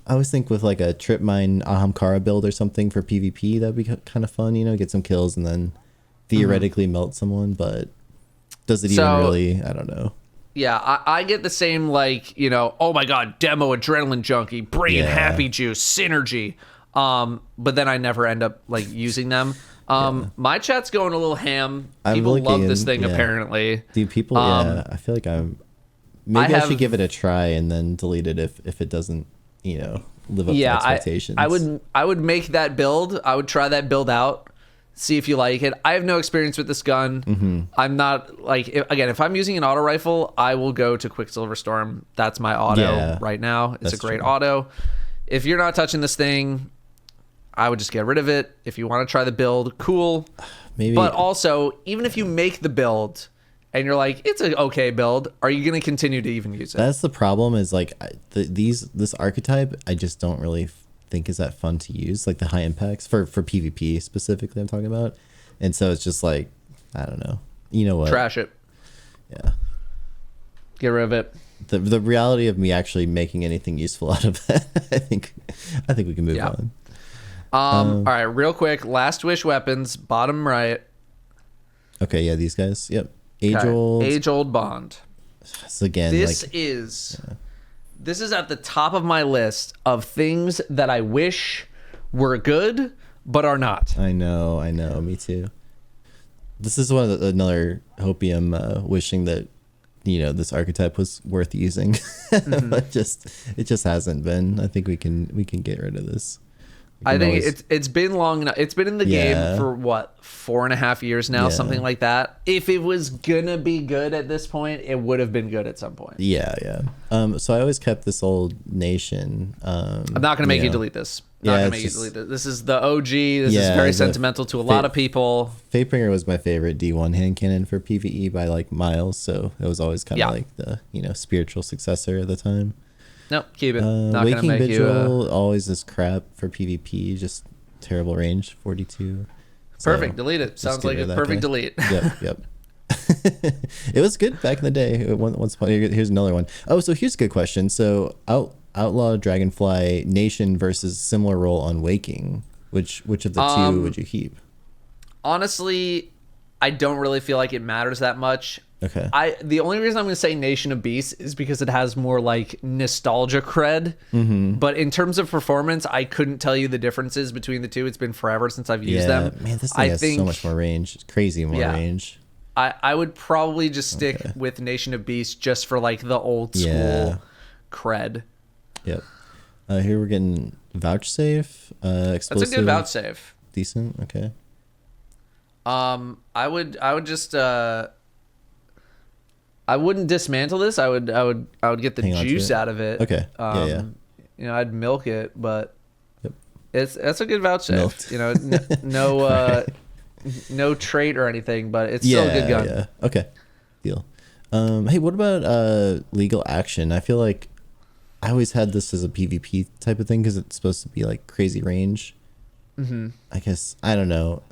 always think with like a trip mine Ahamkara build or something for PvP, that'd be kind of fun, get some kills and then theoretically melt someone. But does it even really? I don't know. Yeah, I get the same, like, you know, oh my god, demo adrenaline junkie, brain happy juice, synergy. But then I never end up like using them. My chat's going a little ham. People love this thing apparently. Do people? I feel like I should give it a try and then delete it if it doesn't, you know, live up to expectations. I would make that build. I would try that build out. See if you like it. I have no experience with this gun. Mm-hmm. I'm not like, if I'm using an auto rifle, I will go to Quicksilver Storm. That's my auto right now. It's a great auto. If you're not touching this thing, I would just get rid of it. If you want to try the build, cool. Maybe. But also, even if you make the build and you're like, it's an okay build, are you going to continue to even use it? That's the problem. Is like this archetype, I just don't really think is that fun to use, like the high impacts for PvP specifically I'm talking about. And so it's just like, I don't know, you know what, trash it. Get rid of it. The reality of me actually making anything useful out of that, I think we can move on. All right, real quick, last wish weapons, bottom right. Okay, yeah, these guys. Yep. Age old bond. So again, this is at the top of my list of things that I wish were good, but are not. I know. Me too. This is another hopium wishing that, you know, this archetype was worth using. Mm-hmm. But it just hasn't been. I think we can get rid of this. I think it's been long enough. It's been in the game for what, 4.5 years now, something like that. If it was gonna be good at this point, it would have been good at some point. Yeah. So I always kept this old nation. I'm not gonna make you delete this. This is the OG. This is very sentimental to a lot of people. Fatebringer was my favorite D1 hand cannon for PvE by like miles. So it was always kind of like the, you know, spiritual successor at the time. Nope, keep it. Not Waking gonna make Vigil, always this crap for PvP, just terrible range, 42. Perfect, delete it. Sounds like a perfect delete. Yep. It was good back in the day. Once upon, here's another one. Oh, so here's a good question. So Outlaw Dragonfly Nation versus similar role on Waking. Which of the two would you keep? Honestly, I don't really feel like it matters that much. Okay. The only reason I'm going to say Nation of Beasts is because it has more like nostalgia cred. Mm-hmm. But in terms of performance, I couldn't tell you the differences between the two. It's been forever since I've used them. Man, this thing has so much more range. It's crazy more range. I would probably just stick with Nation of Beasts just for like the old school cred. Yep. Here we're getting Vouchsafe. Explosive. That's a good Vouchsafe. Decent. Okay. I would just I wouldn't dismantle this. I would get the juice out of it. Okay. You know, I'd milk it, but that's a good Vouchsafe. You know, no trait or anything, but it's still a good gun. Yeah. Okay. Deal. Hey, what about legal action? I feel like I always had this as a PvP type of thing because it's supposed to be like crazy range. Mm-hmm. I guess I don't know.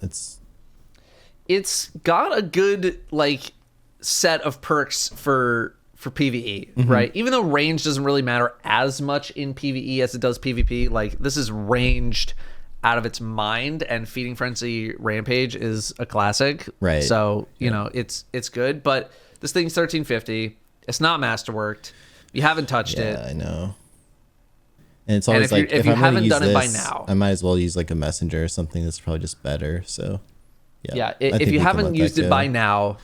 It's got a good like set of perks for PvE, mm-hmm. right? Even though range doesn't really matter as much in PvE as it does PvP, like this is ranged out of its mind, and Feeding Frenzy Rampage is a classic, right? So you know it's good, but this thing's 1350. It's not masterworked. You haven't touched it. I know. And it's always like if you haven't done it by now, I might as well use like a messenger or something that's probably just better. So if you haven't used it by now.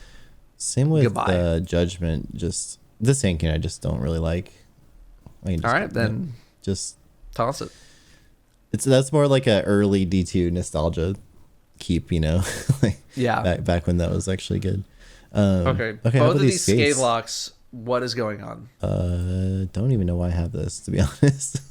Same with Judgment. Just this hand cannon I just don't really like. All right, then just toss it. That's more like a early D2 nostalgia keep, you know. Like back when that was actually good. Okay. Both of these scathe locks. What is going on? Don't even know why I have this, to be honest.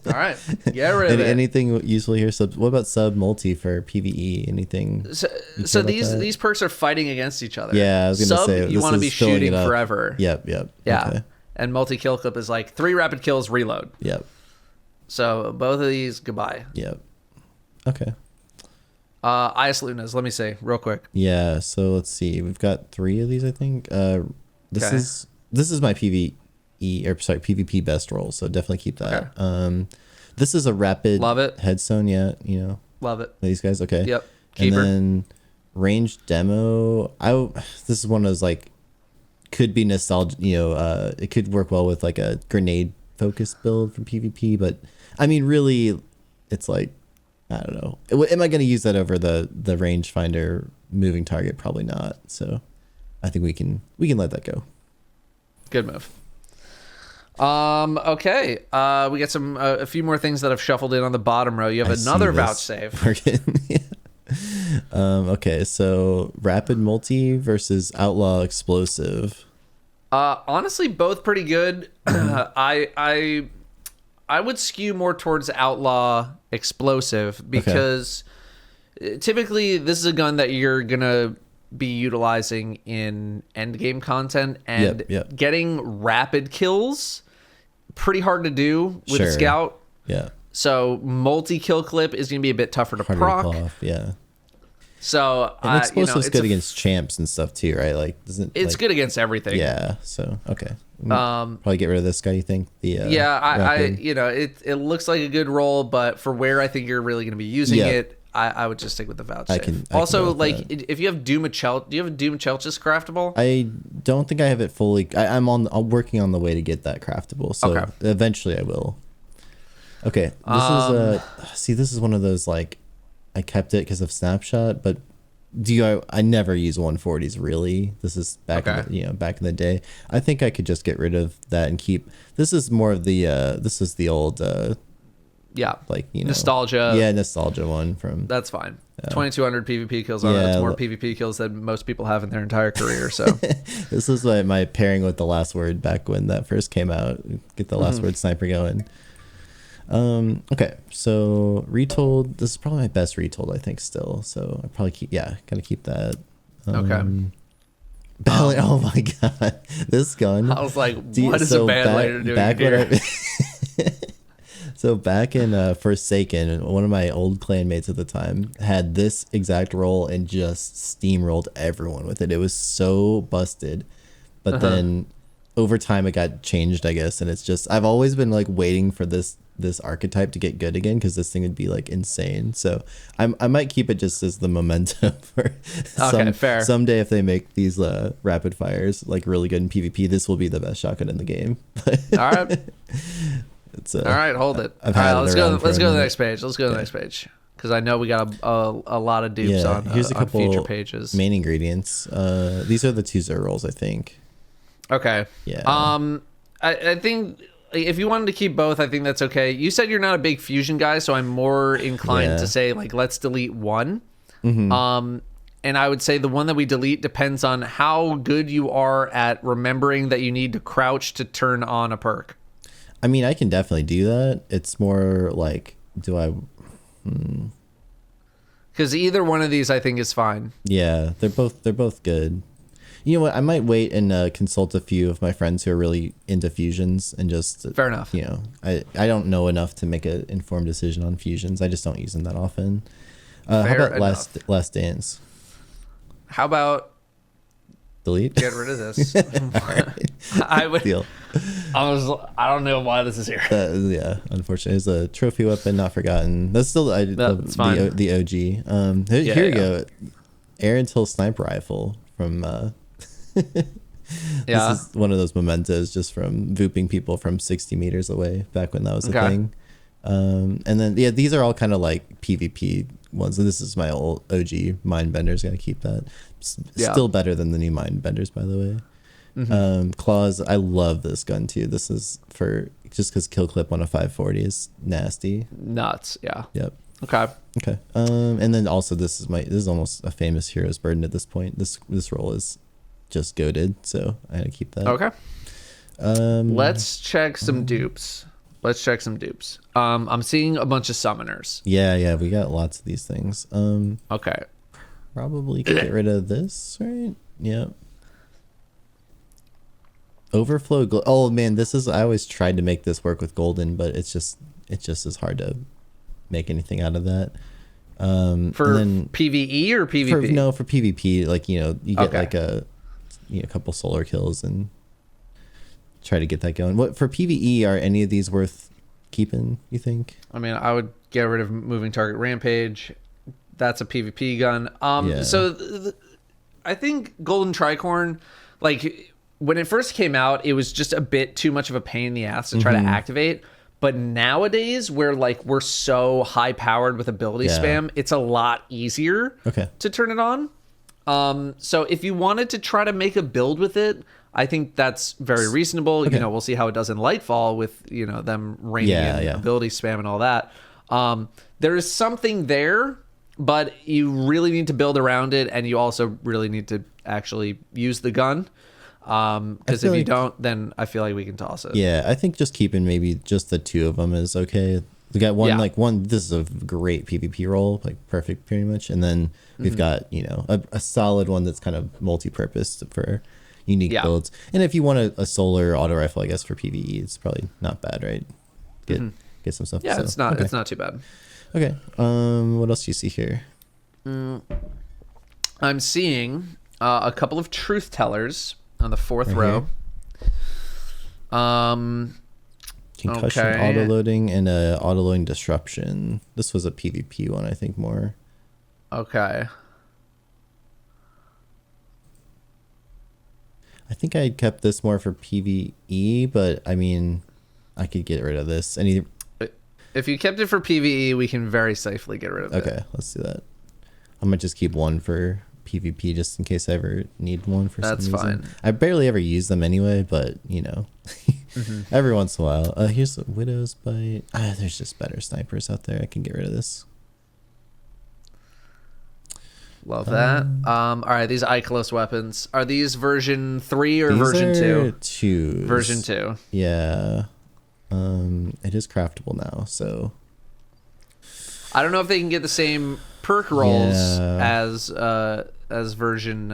All right, get rid of it. Anything useful here? What about sub multi for PvE? Anything? So these perks are fighting against each other. Yeah, I was gonna say you want to be shooting forever. Yep. Yeah, okay. And multi kill clip is like 3 rapid kills, reload. Yep. So both of these, goodbye. Yep. Okay. Ice Lunas. Let me see real quick. Yeah. So let's see. We've got 3 of these, I think. This is my PvP best roll, so definitely keep that. Okay. This is a rapid Love it. headstone, you know. Love it. These guys, okay. Yep. Keeper. And then range demo. This is one of those like could be nostalgia. It could work well with like a grenade focused build for PvP. But I mean, really, it's like I don't know. Am I going to use that over the rangefinder moving target? Probably not. So I think we can let that go. Good move. Okay. We got a few more things that have shuffled in on the bottom row. You have another vouchsave. Okay, so rapid multi versus outlaw explosive. Honestly, both pretty good. I would skew more towards outlaw explosive because typically this is a gun that you're gonna be utilizing in end game content, and getting rapid kills pretty hard to do with a scout. Yeah. So multi-kill clip is going to be a bit tougher to proc. Yeah. So and explosive's good against champs and stuff too, right? Like, it's good against everything. Yeah. So okay. Probably get rid of this guy. You think? It looks like a good roll, but for where I think you're really going to be using it, I would just stick with the vouch. If you have Doom of Chel, do you have a Doom of Chelchis craftable? I don't think I have it fully. I'm working on the way to get that craftable. So eventually I will. Okay, this is one of those like I kept it because of Snapshot, but I never use 140s really. This is back in the day. I think I could just get rid of that and keep. This is more of the this is the old nostalgia. Yeah, nostalgia one from. That's fine. 2,200 PvP kills on it. That's more PvP kills than most people have in their entire career. So this is my pairing with the last word back when that first came out. Get the last word sniper going. Okay, so retold. This is probably my best retold, I think, still. So I probably gotta keep that. Okay. Oh my god, this gun. I was like, what is a bad way to do it here? So back in Forsaken, one of my old clanmates at the time had this exact roll and just steamrolled everyone with it. It was so busted, but then over time it got changed, I guess, and it's just I've always been like waiting for this archetype to get good again because this thing would be like insane. So I might keep it just as the momentum for fair. Someday if they make these rapid fires like really good in PvP, this will be the best shotgun in the game. All right. All right, hold it. Let's go to the next page. Let's go to the next page because I know we got a lot of dupes on. Here's a couple future pages. Main ingredients. These are the 2 Zer rolls, I think. Okay. Yeah. I think if you wanted to keep both, I think that's okay. You said you're not a big fusion guy, so I'm more inclined to say like let's delete one. And I would say the one that we delete depends on how good you are at remembering that you need to crouch to turn on a perk. I mean, I can definitely do that. It's more like, because either one of these I think is fine. Yeah, they're both good. You know what? I might wait and consult a few of my friends who are really into fusions and just fair enough. I don't know enough to make an informed decision on fusions. I just don't use them that often. How about Last Dance? How about delete? Get rid of this. Right. I would. Deal. I don't know why this is here. Yeah, unfortunately, it's a trophy weapon, not forgotten. That's still the OG. Here we go. Aaron Till sniper rifle from. This is one of those mementos just from vooping people from 60 meters away back when that was a thing. And then these are all kind of like PvP ones. And this is my old OG Mindbender's. Gotta keep that. Still better than the new Mindbenders, by the way. Claws, I love this gun too. This is for just because kill clip on a 540 is nasty. Nuts. Yeah. Yep. Okay. And then also this is almost a famous hero's burden at this point. This roll is just goated, so I gotta keep that. Okay. Let's check some dupes. I'm seeing a bunch of summoners. Yeah, we got lots of these things. Okay. Probably get rid of this, right? Yep. Overflow. Oh man, I always tried to make this work with golden, but it's just as hard to make anything out of that. For PvE or PvP? For PvP, like you get like a couple solar kills and try to get that going. What for PvE are any of these worth keeping? You think? I mean, I would get rid of moving target rampage. That's a PvP gun. So I think golden tricorn, like when it first came out, it was just a bit too much of a pain in the ass to try to activate. But nowadays, where like we're so high powered with ability spam, it's a lot easier to turn it on. So if you wanted to try to make a build with it, I think that's very reasonable. You know, we'll see how it does in Lightfall with, you know, them reining in ability spam and all that. There is something there, but you really need to build around it, and you also really need to actually use the gun. Because if you don't, then I feel like we can toss it. Yeah, I think just keeping maybe just the 2 of them is okay. We got one, this is a great PvP role, like perfect pretty much. And then we've got, you know, a solid one that's kind of multi-purpose for unique builds. And if you want a solar auto rifle, I guess for PvE, it's probably not bad, right? Get some stuff. Yeah, so, it's not too bad. Okay. What else do you see here? I'm seeing a couple of truth tellers on the 4th row. Concussion auto-loading and auto-loading disruption. This was a PvP one, I think, more. Okay. I think I kept this more for PvE, but I mean, I could get rid of this. If you kept it for PvE, we can very safely get rid of it. Okay, let's do that. I might just keep one for PvP just in case I ever need one for some reason. That's fine. I barely ever use them anyway, but you know, every once in a while. Here's the Widow's Bite. There's just better snipers out there. I can get rid of this. Love that. All right, these Ikelos weapons. Are these version 3 or version 2? 2. Version 2. Yeah. It is craftable now, so I don't know if they can get the same perk rolls as version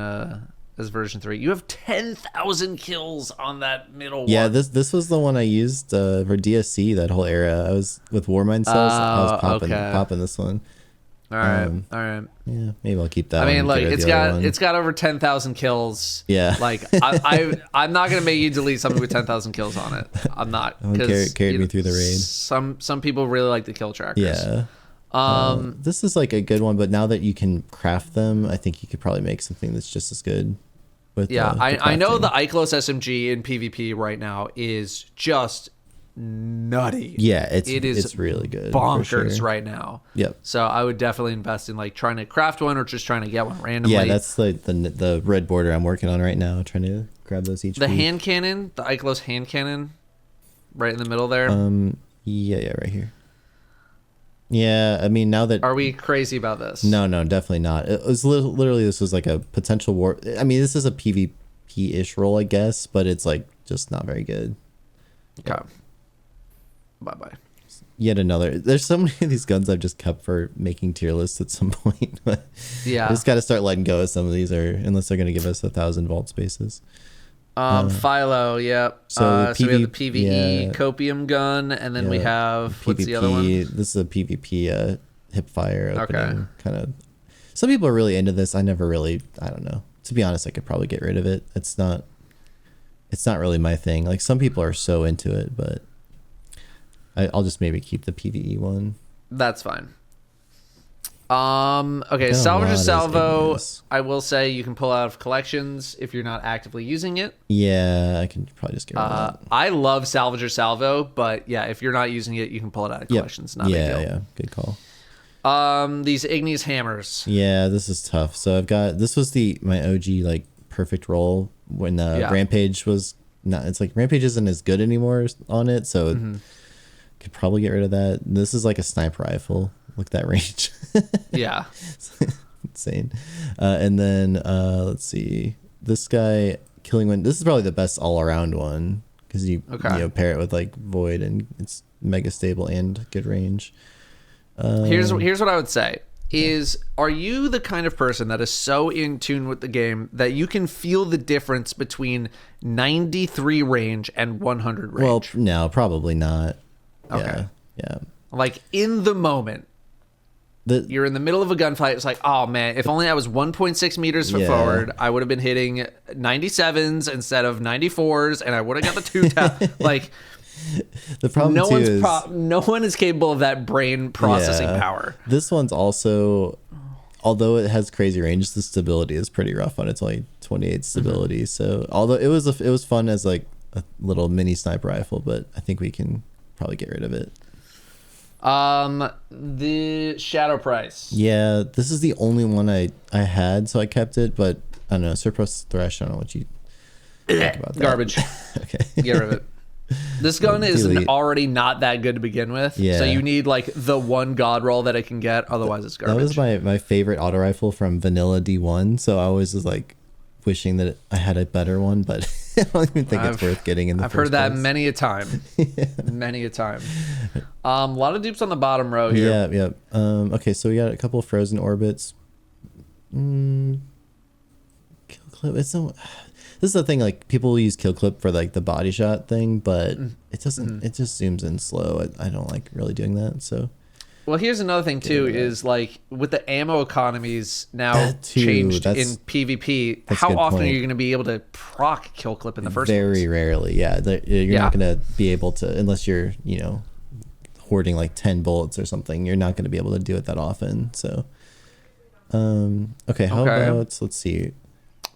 3. You have 10,000 kills on that middle one. Yeah, this was the one I used for DSC that whole era. I was with Warmind cells. I was popping this one. All right. Yeah, maybe I'll keep that. I mean, like it's got over 10,000 kills. Yeah. Like I'm not gonna make you delete something with 10,000 kills on it. I'm not. Carried me through the raid. Some people really like the kill trackers. Yeah. This is like a good one, but now that you can craft them, I think you could probably make something that's just as good. I know the Ikelos SMG in PvP right now is just nutty. Yeah, it's really good. Bonkers right now. Yep. So I would definitely invest in like trying to craft one or just trying to get one randomly. Yeah, that's like the red border I'm working on right now, trying to grab those each. The hand cannon, the Ikelos hand cannon, right in the middle there. Yeah, right here. Yeah, I mean, now that... Are we crazy about this? No, definitely not. It was literally, this was like a potential war. I mean, this is a PvP-ish role, I guess, but it's like just not very good. Okay. Bye-bye. Yet another. There's so many of these guns I've just kept for making tier lists at some point. Yeah. I just got to start letting go of some of these, unless they're going to give us 1,000 vault spaces. Philo, yep. So we have the PvE copium gun, and then we have PvP, what's the other one? This is a PvP hip fire opening kind of. Some people are really into this. I never really. I don't know. To be honest, I could probably get rid of it. It's not really my thing. Like some people are so into it, but I'll just maybe keep the PvE one. That's fine. Okay, Salvage Salvo, I will say you can pull out of collections if you're not actively using it. Yeah, I can probably just get rid of that. I love Salvage Salvo, but yeah, if you're not using it, you can pull it out of collections. Not a big deal. Yeah, good call. These Ignis hammers. Yeah, this is tough. So I've got, this was my OG like perfect roll when Rampage was not, it's like Rampage isn't as good anymore on it, so could probably get rid of that. This is like a sniper rifle. Look at that range. Yeah. Insane. And then let's see. This guy, Killing Wind. This is probably the best all-around one because you pair it with like Void and it's mega stable and good range. Here's what I would say is, are you the kind of person that is so in tune with the game that you can feel the difference between 93 range and 100 range? Well, no, probably not. Okay. Yeah. Like in the moment. You're in the middle of a gunfight. It's like, oh man, if only I was 1.6 meters forward, I would have been hitting 97s instead of 94s, and I would have got the two tap. Like, the problem no one is capable of that brain processing power. This one's also, although it has crazy range, the stability is pretty rough on it. It's only 28 stability. So although it was fun as like a little mini sniper rifle, but I think we can probably get rid of it. The shadow price. Yeah, this is the only one I had, so I kept it. But I don't know, surplus thresh. I don't know what you think about that. Garbage. Okay, Get rid of it. This gun is already not that good to begin with. Yeah. So you need like the one god roll that it can get. Otherwise, it's garbage. That was my favorite auto rifle from vanilla D1. So I always was like wishing that I had a better one, but I don't even think it's worth getting in the I've first heard that place. many a time. Many a time. A lot of dupes on the bottom row here. Yeah. Okay, so we got a couple of frozen orbits. Kill clip. It's no. This is the thing. Like people use kill clip for like the body shot thing, but it doesn't. It just zooms in slow. I don't like really doing that. So. Well, here's another thing too, is like with the ammo economies now changed in PvP, how often are you going to be able to proc kill clip in the first place? Very rarely, yeah. You're not going to be able to, unless you're, hoarding like 10 bullets or something, you're not going to be able to do it that often. So, okay, how about, let's see.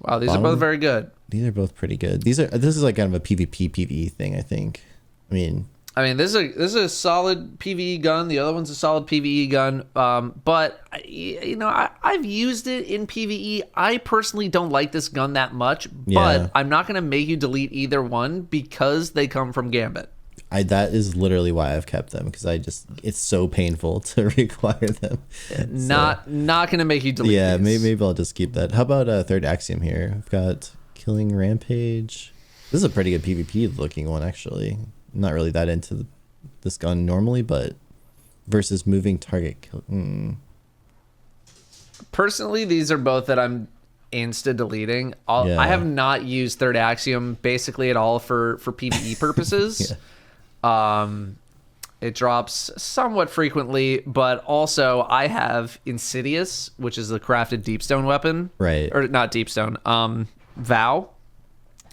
Wow, these are both very good. These are both pretty good. This is like kind of a PvP, PvE thing, I think. I mean, this is a solid PvE gun. The other one's a solid PvE gun. But I've used it in PvE. I personally don't like this gun that much. But I'm not going to make you delete either one because they come from Gambit. That is literally why I've kept them, because it's so painful to require them. Not going to make you delete. Yeah, these. maybe I'll just keep that. How about third axiom here? I've got killing rampage. This is a pretty good PvP looking one, actually. I'm not really that into this gun normally, but versus moving target kill. Personally, these are both that I'm insta deleting. I have not used third axiom basically at all for PvE purposes. It drops somewhat frequently, but also I have Insidious, which is the crafted deepstone weapon. Right. Or not deepstone, Vow.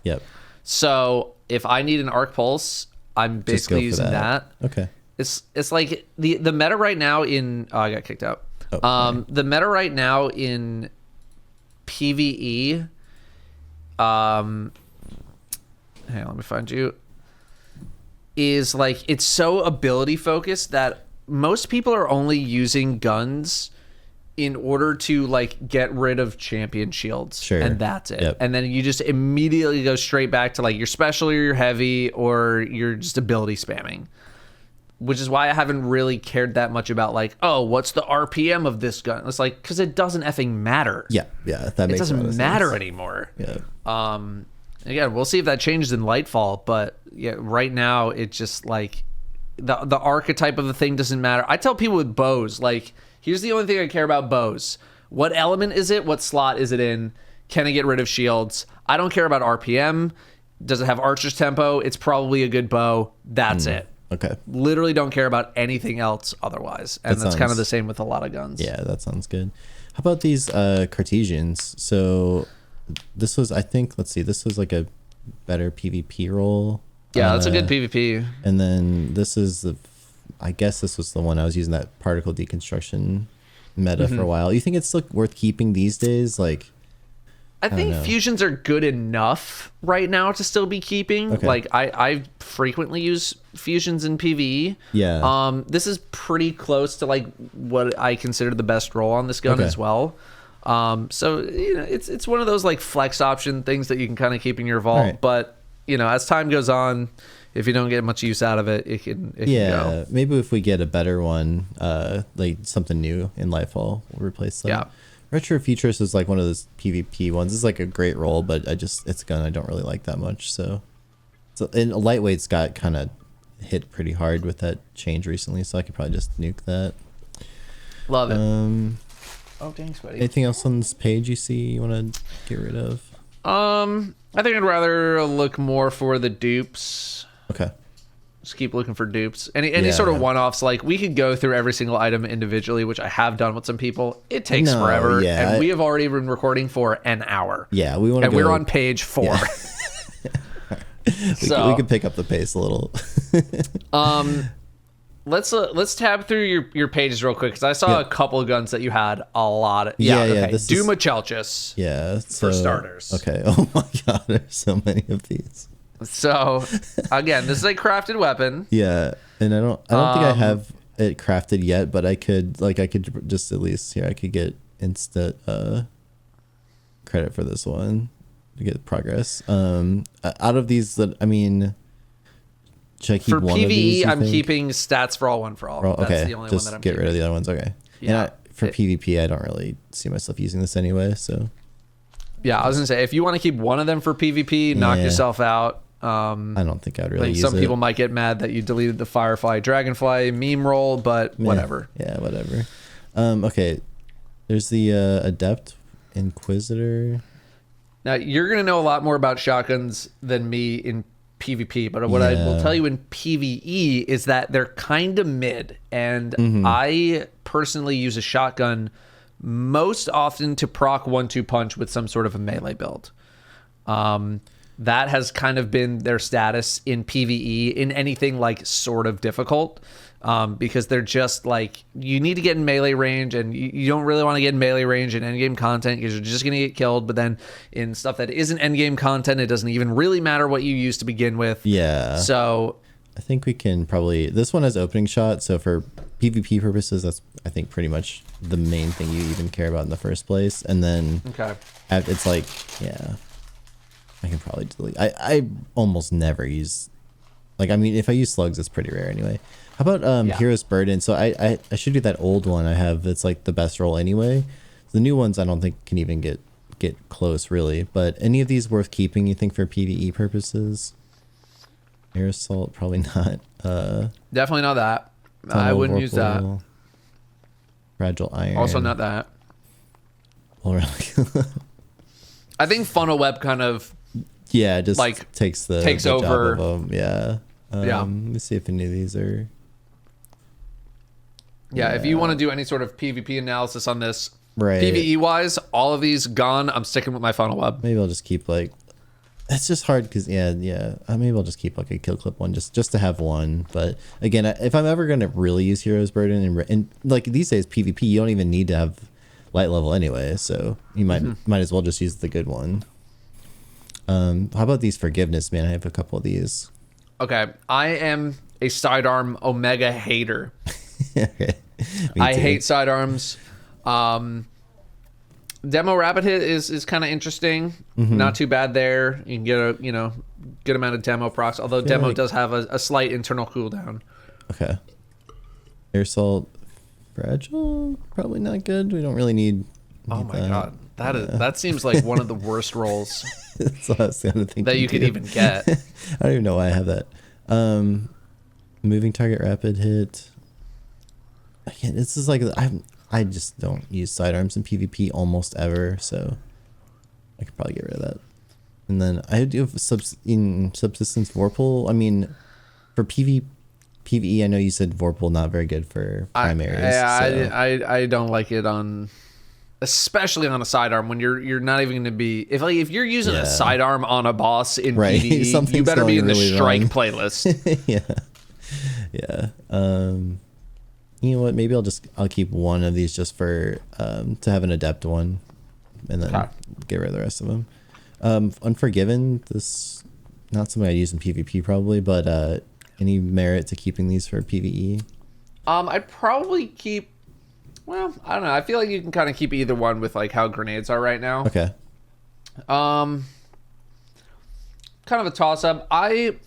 Yep. So if I need an arc pulse, I'm basically using that. Okay. It's like the meta right now in I got kicked out. The meta right now in PvE, hang on, let me find you, is like it's so ability focused that most people are only using guns in order to like get rid of champion shields. Sure. And that's it. Yep. And then you just immediately go straight back to like your special or your heavy or your just ability spamming. Which is why I haven't really cared that much about like, oh, what's the RPM of this gun? It's like, because it doesn't effing matter. Yeah, that makes sense. It doesn't matter anymore. Yeah. Again, we'll see if that changes in Lightfall, but yeah, right now it just like the archetype of the thing doesn't matter. I tell people with bows, like, here's the only thing I care about bows. What element is it? What slot is it in? Can I get rid of shields? I don't care about RPM. Does it have archer's tempo? It's probably a good bow. That's it. Okay. Literally don't care about anything else otherwise. And that's kind of the same with a lot of guns. Yeah, that sounds good. How about these Cartesians? So this was, I think, let's see, this was like a better PvP roll. Yeah, that's a good PvP. And then this is I guess this was the one I was using, that particle deconstruction meta for a while. You think it's still worth keeping these days? Like, I think fusions are good enough right now to still be keeping. Okay. Like I frequently use fusions in PvE. Yeah. This is pretty close to like what I consider the best roll on this gun as well. So it's one of those like flex option things that you can kind of keep in your vault. Right. But as time goes on, if you don't get much use out of it, it can go. Maybe if we get a better one, like something new in Lightfall, we'll replace them. Yeah. Retrofuturist is like one of those PvP ones. It's like a great roll, but it's a gun I don't really like that much. So and Lightweight's got kind of hit pretty hard with that change recently, so I could probably just nuke that. Love it. Oh, thanks, buddy. Anything else on this page you see you want to get rid of? I think I'd rather look more for the dupes. Okay. Just keep looking for dupes. Any sort of one-offs. Like, we could go through every single item individually, which I have done with some people. It takes forever. Yeah, and we have already been recording for an hour. Yeah, we want to. And we're on page 4. Yeah. we could pick up the pace a little. let's tab through your pages real quick because I saw a couple of guns that you had a lot of. Yeah. Okay. This Duma Chelchis. Yeah. So, for starters. Okay. Oh my god, there's so many of these. So again, this is a crafted weapon. Yeah, and I don't think I have it crafted yet, but I could just at least here I could get instant credit for this one to get progress. Out of these that should I keep for one PvE, of these? I'm keeping stats for all, one for all. Okay, That's the only just one that I'm get keeping. rid of the other ones. Okay, Yeah. And for PvP, I don't really see myself using this anyway. So yeah, I was gonna say if you want to keep one of them for PvP, knock yourself out. I don't think I'd really use some it. people might get mad that you deleted the Firefly Dragonfly meme roll, but whatever. Yeah, whatever. Okay, there's the Adept Inquisitor. Now you're gonna know a lot more about shotguns than me in PvP, but what I will tell you in PvE is that they're kind of mid, and I personally use a shotgun most often to proc 1-2 punch with some sort of a melee build. That has kind of been their status in PvE in anything like sort of difficult, because they're just like, you need to get in melee range, and you don't really want to get in melee range in endgame content because you're just going to get killed. But then in stuff that isn't endgame content, it doesn't even really matter what you use to begin with. Yeah. So I think we can probably, this one has opening shot, so for PvP purposes, that's I think pretty much the main thing you even care about in the first place. And then it's like, yeah, I can probably delete. I almost never use, if I use slugs, it's pretty rare anyway. How about Hero's Burden? So I should do that old one I have that's like the best roll anyway. The new ones I don't think can even get close really. But any of these worth keeping, you think, for PvE purposes? Air Assault, probably not. definitely not that. I wouldn't use that. Fragile Iron. Also not that. Well, really. I think Funnel Web kind of just takes the over. job of them. Yeah. Yeah. Let me see if any of these are. Yeah, if you want to do any sort of PvP analysis on this, right? PvE wise, all of these gone. I'm sticking with my Funnel Web. Maybe I'll just keep it's just hard because maybe I'll just keep a kill clip one just to have one. But again, if I'm ever gonna really use Hero's Burden and these days PvP, you don't even need to have light level anyway, so you might as well just use the good one. How about these Forgiveness, man? I have a couple of these. Okay, I am a sidearm Omega hater. Okay. I hate sidearms. Demo Rapid Hit is kind of interesting. Not too bad there. You can get a good amount of demo procs, although demo does have a slight internal cooldown. Okay. Air Assault Fragile, probably not good. We don't really need Oh my god. That seems like one of the worst rolls That's what I was kind of thinking that you could even get. I don't even know why I have that. Moving Target Rapid Hit. Again, this is I just don't use sidearms in PvP almost ever, so I could probably get rid of that. And then I do have Subsistence Vorpal. For PvE, I know you said Vorpal not very good for primaries. I don't like it especially on a sidearm when you're not even going to be if you're using a sidearm on a boss in PvE, you better be in the really strike wrong. Playlist. Yeah. You know what? Maybe I'll keep one of these just for to have an adept one, and then get rid of the rest of them. Unforgiven. This not something I'd use in PvP probably, but any merit to keeping these for PvE? I'd probably keep. Well, I don't know. I feel like you can kind of keep either one with how grenades are right now. Okay. Kind of a toss up. I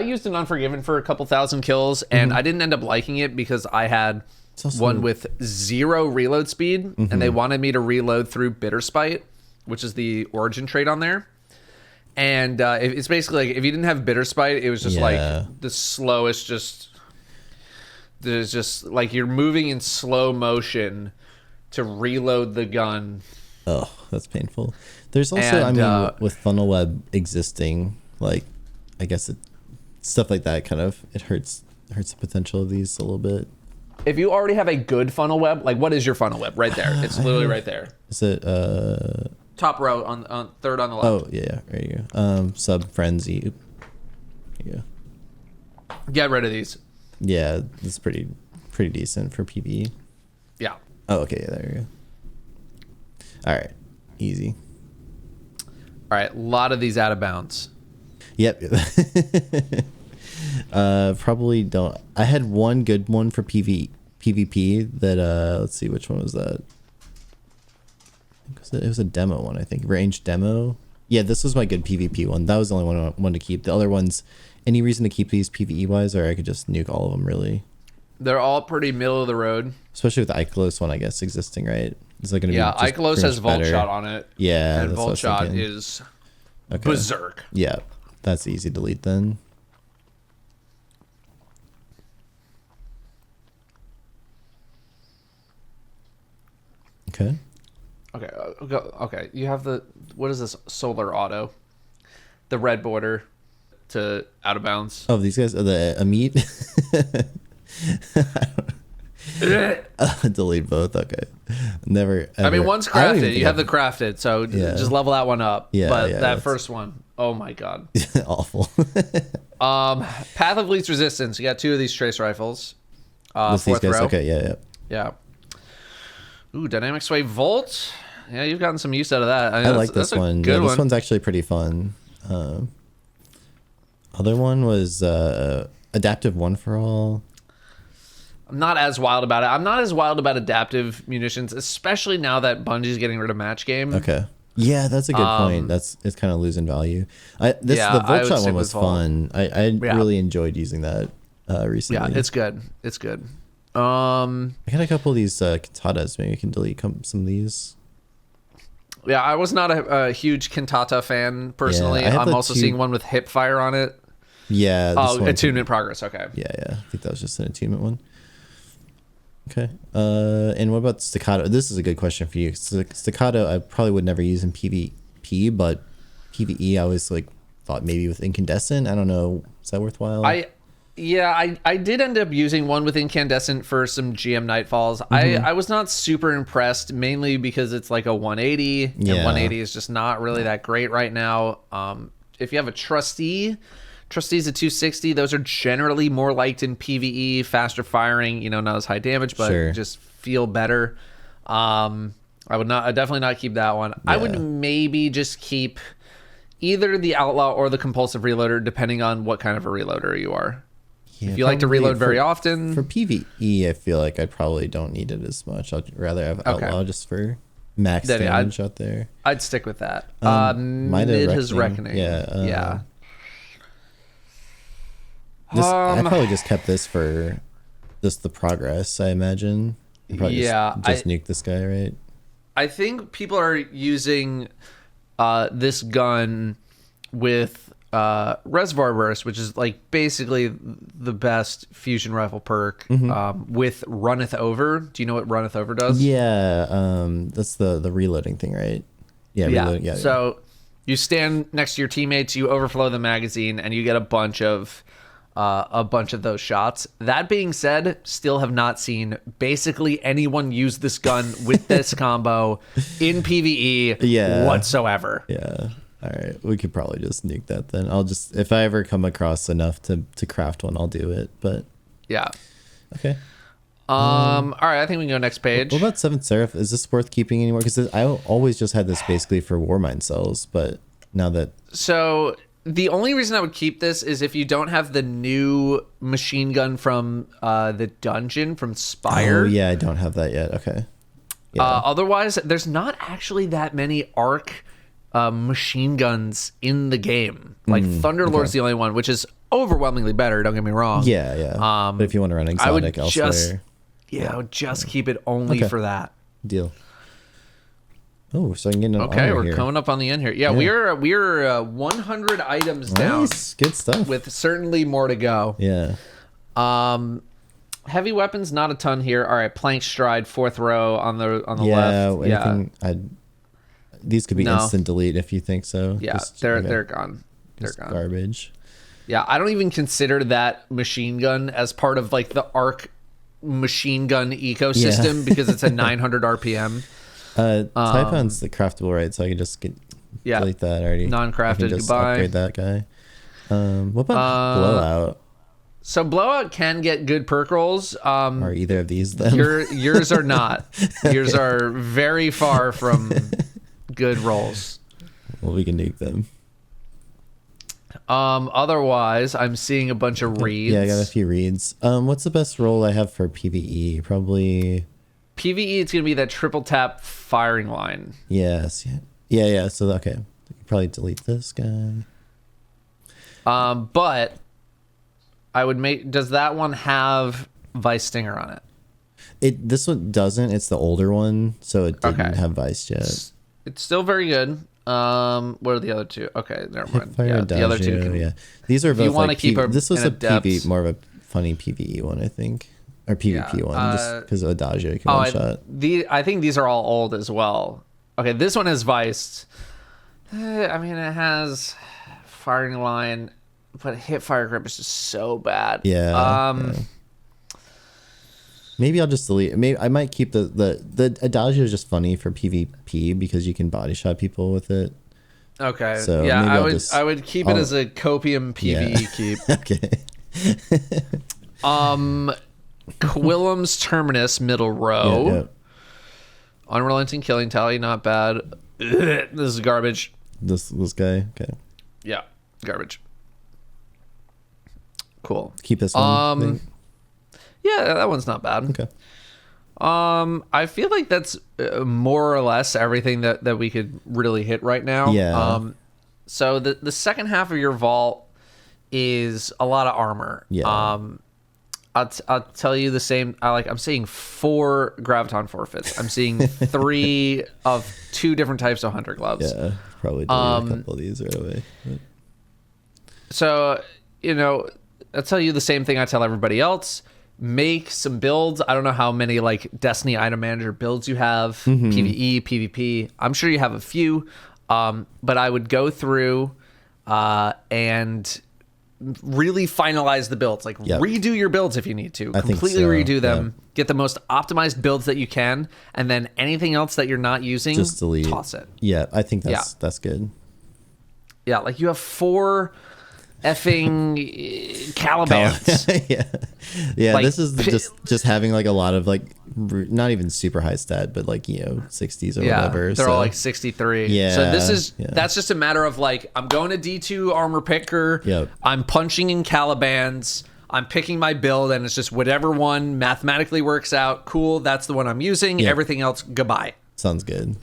used an Unforgiven for a couple thousand kills, and I didn't end up liking it because I had one with 0 reload speed, and they wanted me to reload through Bitter Spite, which is the origin trait on there. And it's basically if you didn't have Bitter Spite, it was just the slowest. There's just you're moving in slow motion to reload the gun. Oh, that's painful. There's also, with Funnel Web existing, I guess stuff like that it hurts the potential of these a little bit. If you already have a good Funnel Web, what is your Funnel Web? Right there. It's literally right there. Is it top row on third on the left? Oh yeah, there you go. Sub Frenzy. There you go. Get rid of these. Yeah, it's pretty decent for PvE. Yeah. Oh, okay, there you go. All right, easy. All right, a lot of these out of bounds. Yep. Probably don't. I had one good one for PvP that let's see, which one was that? It was a demo one, I think. Range demo. Yeah, this was my good PvP one. That was the only one I wanted to keep. The other ones, any reason to keep these PvE wise, or I could just nuke all of them really. They're all pretty middle of the road. Especially with the Ikelos one, I guess, existing, right? Is that going to Yeah, be Ikelos has Volt Shot on it. Yeah, and Volt Shot is berserk. Yeah, that's easy to delete then. Okay. Okay. You have what is this? Solar Auto, the red border to out of bounds. Oh, these guys are the Amit. Delete both. Okay. Never. Ever. I mean, one's crafted. You have the crafted, so just level that one up. Yeah. But that first one, oh my god, awful. Path of Least Resistance. You got 2 of these trace rifles. With Fourth these guys? row. Okay. Yeah. Ooh, Dynamic Sway Volt. Yeah, you've gotten some use out of that. I like this one. Good this one. one's actually pretty fun. Other one was Adaptive One for All. I'm not as wild about it. I'm not as wild about adaptive munitions, especially now that Bungie's getting rid of match game. Okay. Yeah, that's a good point. It's kind of losing value. The Volt Shot one was fun. I really enjoyed using that recently. Yeah, it's good. It's good. I got a couple of these cantatas. Maybe I can delete some of these. Yeah, I was not a huge cantata fan personally. Yeah, I'm also seeing one with hip fire on it. Yeah. Attunement progress. Okay. Yeah. I think that was just an attunement one. Okay. And what about Staccato? This is a good question for you. Staccato, I probably would never use in PvP, but PvE, I always thought maybe with Incandescent. I don't know. Is that worthwhile? I did end up using one with Incandescent for some GM Nightfalls. I was not super impressed, mainly because it's like a 180, and 180 is just not really that great right now. If you have a Trustee's a 260. Those are generally more liked in PvE, faster firing, not as high damage, but just feel better. I would definitely not keep that one. Yeah. I would maybe just keep either the Outlaw or the Compulsive Reloader, depending on what kind of a reloader you are. If you like to reload very often. For PvE, I feel like I probably don't need it as much. I'd rather have Outlaw just for max damage out there. I'd stick with that. His Reckoning. Yeah. I probably just kept this for just the progress, I imagine. Probably just nuke this guy, right? I think people are using this gun with Reservoir Burst, which is basically the best fusion rifle perk, with Runneth Over. Do you know what Runneth Over does? Yeah, that's the reloading thing, right? Yeah. Reloading, yeah. So you stand next to your teammates, you overflow the magazine, and you get a bunch of those shots. That being said, still have not seen basically anyone use this gun with this combo in PvE whatsoever. Yeah. All right. We could probably just nuke that then. If I ever come across enough to craft one, I'll do it. But yeah. Okay. All right. I think we can go next page. What about Seventh Seraph? Is this worth keeping anymore? Because I always just had this basically for Warmind cells, but now that. So the only reason I would keep this is if you don't have the new machine gun from the dungeon from Spire. Oh, yeah, I don't have that yet. Okay. Yeah. Otherwise, there's not actually that many arc machine guns in the game. Thunderlord's the only one, which is overwhelmingly better, don't get me wrong. Yeah. But if you want to run exotic elsewhere. I would just keep it only for that. Deal. Oh, so I can get an okay, we're here. Coming up on the end here. Yeah. we're 100 items down. Nice, good stuff. With certainly more to go. Yeah. Heavy weapons, not a ton here. All right, Plank Stride, 4th row on the left. These could be instant delete if you think so. Yeah, they're gone. They're gone. Garbage. Yeah, I don't even consider that machine gun as part of the arc machine gun ecosystem because it's a 900 RPM. Typhon's the craftable, right? So I can just delete that already. Non-crafted. Just Goodbye. upgrade that guy. What about blowout? So Blowout can get good perk rolls. Are either of these them? Yours are not. Yours are very far from good rolls. Well, we can nuke them. Otherwise, I'm seeing a bunch of reads. Yeah, I got a few reads. What's the best roll I have for PvE? Probably PvE. It's gonna be that triple tap firing line. Yes. Yeah. So okay, probably delete this guy. But I would make. Does that one have Vice Stinger on it? This one doesn't. It's the older one, so it didn't have Vice yet. It's still very good. What are the other two? Okay, never mind. Fire Yeah, the other two. yeah, these are both. You want to like keep this was a depth. PvE, more of a funny PvE one, I think, or PvP one, just because Adagio can one shot. I think these are all old as well. Okay, this one is Viced. I mean, it has firing line, but hit fire grip is just so bad. Yeah. Maybe I'll just delete. Maybe I might keep the Adagio is just funny for PvP because you can body shot people with it. Okay. So yeah, maybe I would keep it as a copium PvE keep. Okay. Quillam's Terminus middle row. Yeah. Unrelenting killing tally, not bad. Ugh, this is garbage. This guy. Okay. Yeah, garbage. Cool. Keep this one. Yeah, that one's not bad. Okay. I feel like that's more or less everything that we could really hit right now. Yeah. So the second half of your vault is a lot of armor. Yeah. I'll tell you the same. I'm seeing 4 graviton forfeits. I'm seeing 3 of 2 different types of hunter gloves. Yeah. Probably delete a couple of these right away. So I'll tell you the same thing I tell everybody else. Make some builds. I don't know how many like Destiny item manager builds you have, PvE, PvP. I'm sure you have a few, but I would go through and really finalize the builds. Like redo your builds if you need to. Completely redo them. Yeah. Get the most optimized builds that you can, and then anything else that you're not using, just delete. Toss it. Yeah, I think that's good. Yeah, like you have 4 effing Caliban's. yeah. Like, this is just having like a lot of like not even super high stat, but like 60s or whatever. They're all like 63. Yeah. So that's just a matter of like I'm going to D2 armor picker. Yep. I'm punching in Caliban's. I'm picking my build, and it's just whatever one mathematically works out. Cool, that's the one I'm using. Yep. Everything else, goodbye. Sounds good.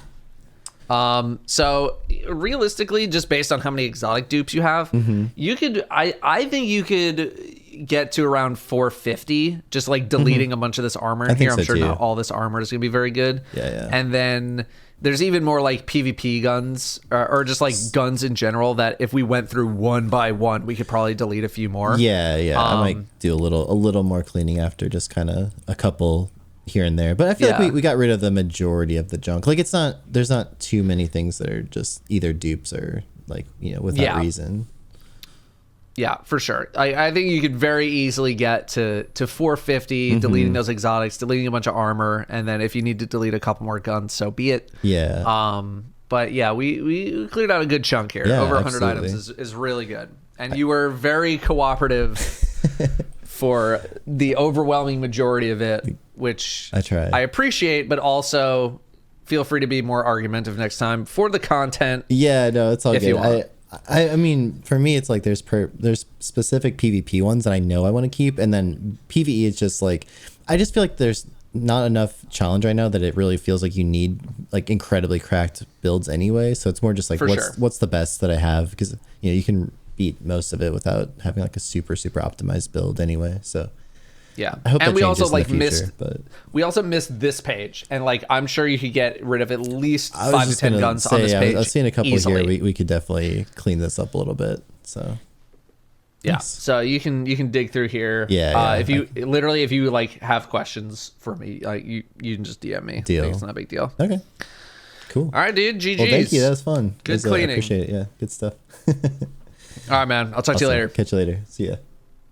So realistically, just based on how many exotic dupes you have, you could, I think you could get to around 450, just like deleting a bunch of this armor here. I'm sure not all this armor is going to be very good. Yeah. And then there's even more like PvP guns or just like guns in general that if we went through one by one, we could probably delete a few more. Yeah. I might do a little more cleaning after just kind of a couple here and there, but I feel like we got rid of the majority of the junk. Like there's not too many things that are just either dupes or like without reason. Yeah, for sure. I think you could very easily get to 450, deleting those exotics, deleting a bunch of armor, and then if you need to delete a couple more guns, so be it. Yeah. But yeah, we cleared out a good chunk here. Over 100 items is really good, and you were very cooperative for the overwhelming majority of it, which I appreciate, but also feel free to be more argumentative next time for the content. Yeah, no, it's all if good. You want. I mean, for me, it's like there's specific PvP ones that I know I want to keep, and then PvE is just like I just feel like there's not enough challenge right now that it really feels like you need like incredibly cracked builds anyway. So it's more just like what's the best that I have, because you can beat most of it without having like a super optimized build anyway. So yeah, I hope and we also like missed this page, and like I'm sure you could get rid of at least 5 to 10 guns on this page. I was seeing a couple easily. here. We could definitely clean this up a little bit. So yeah, nice. So you can dig through here. If you like have questions for me, like you can just DM me. Deal. Like, it's not a big deal. Okay. Cool. All right, dude. GG's. Well, thank you. That was fun. Good cleaning. I appreciate it. Yeah, good stuff. All right, man. I'll talk to you later. Catch you later. See ya.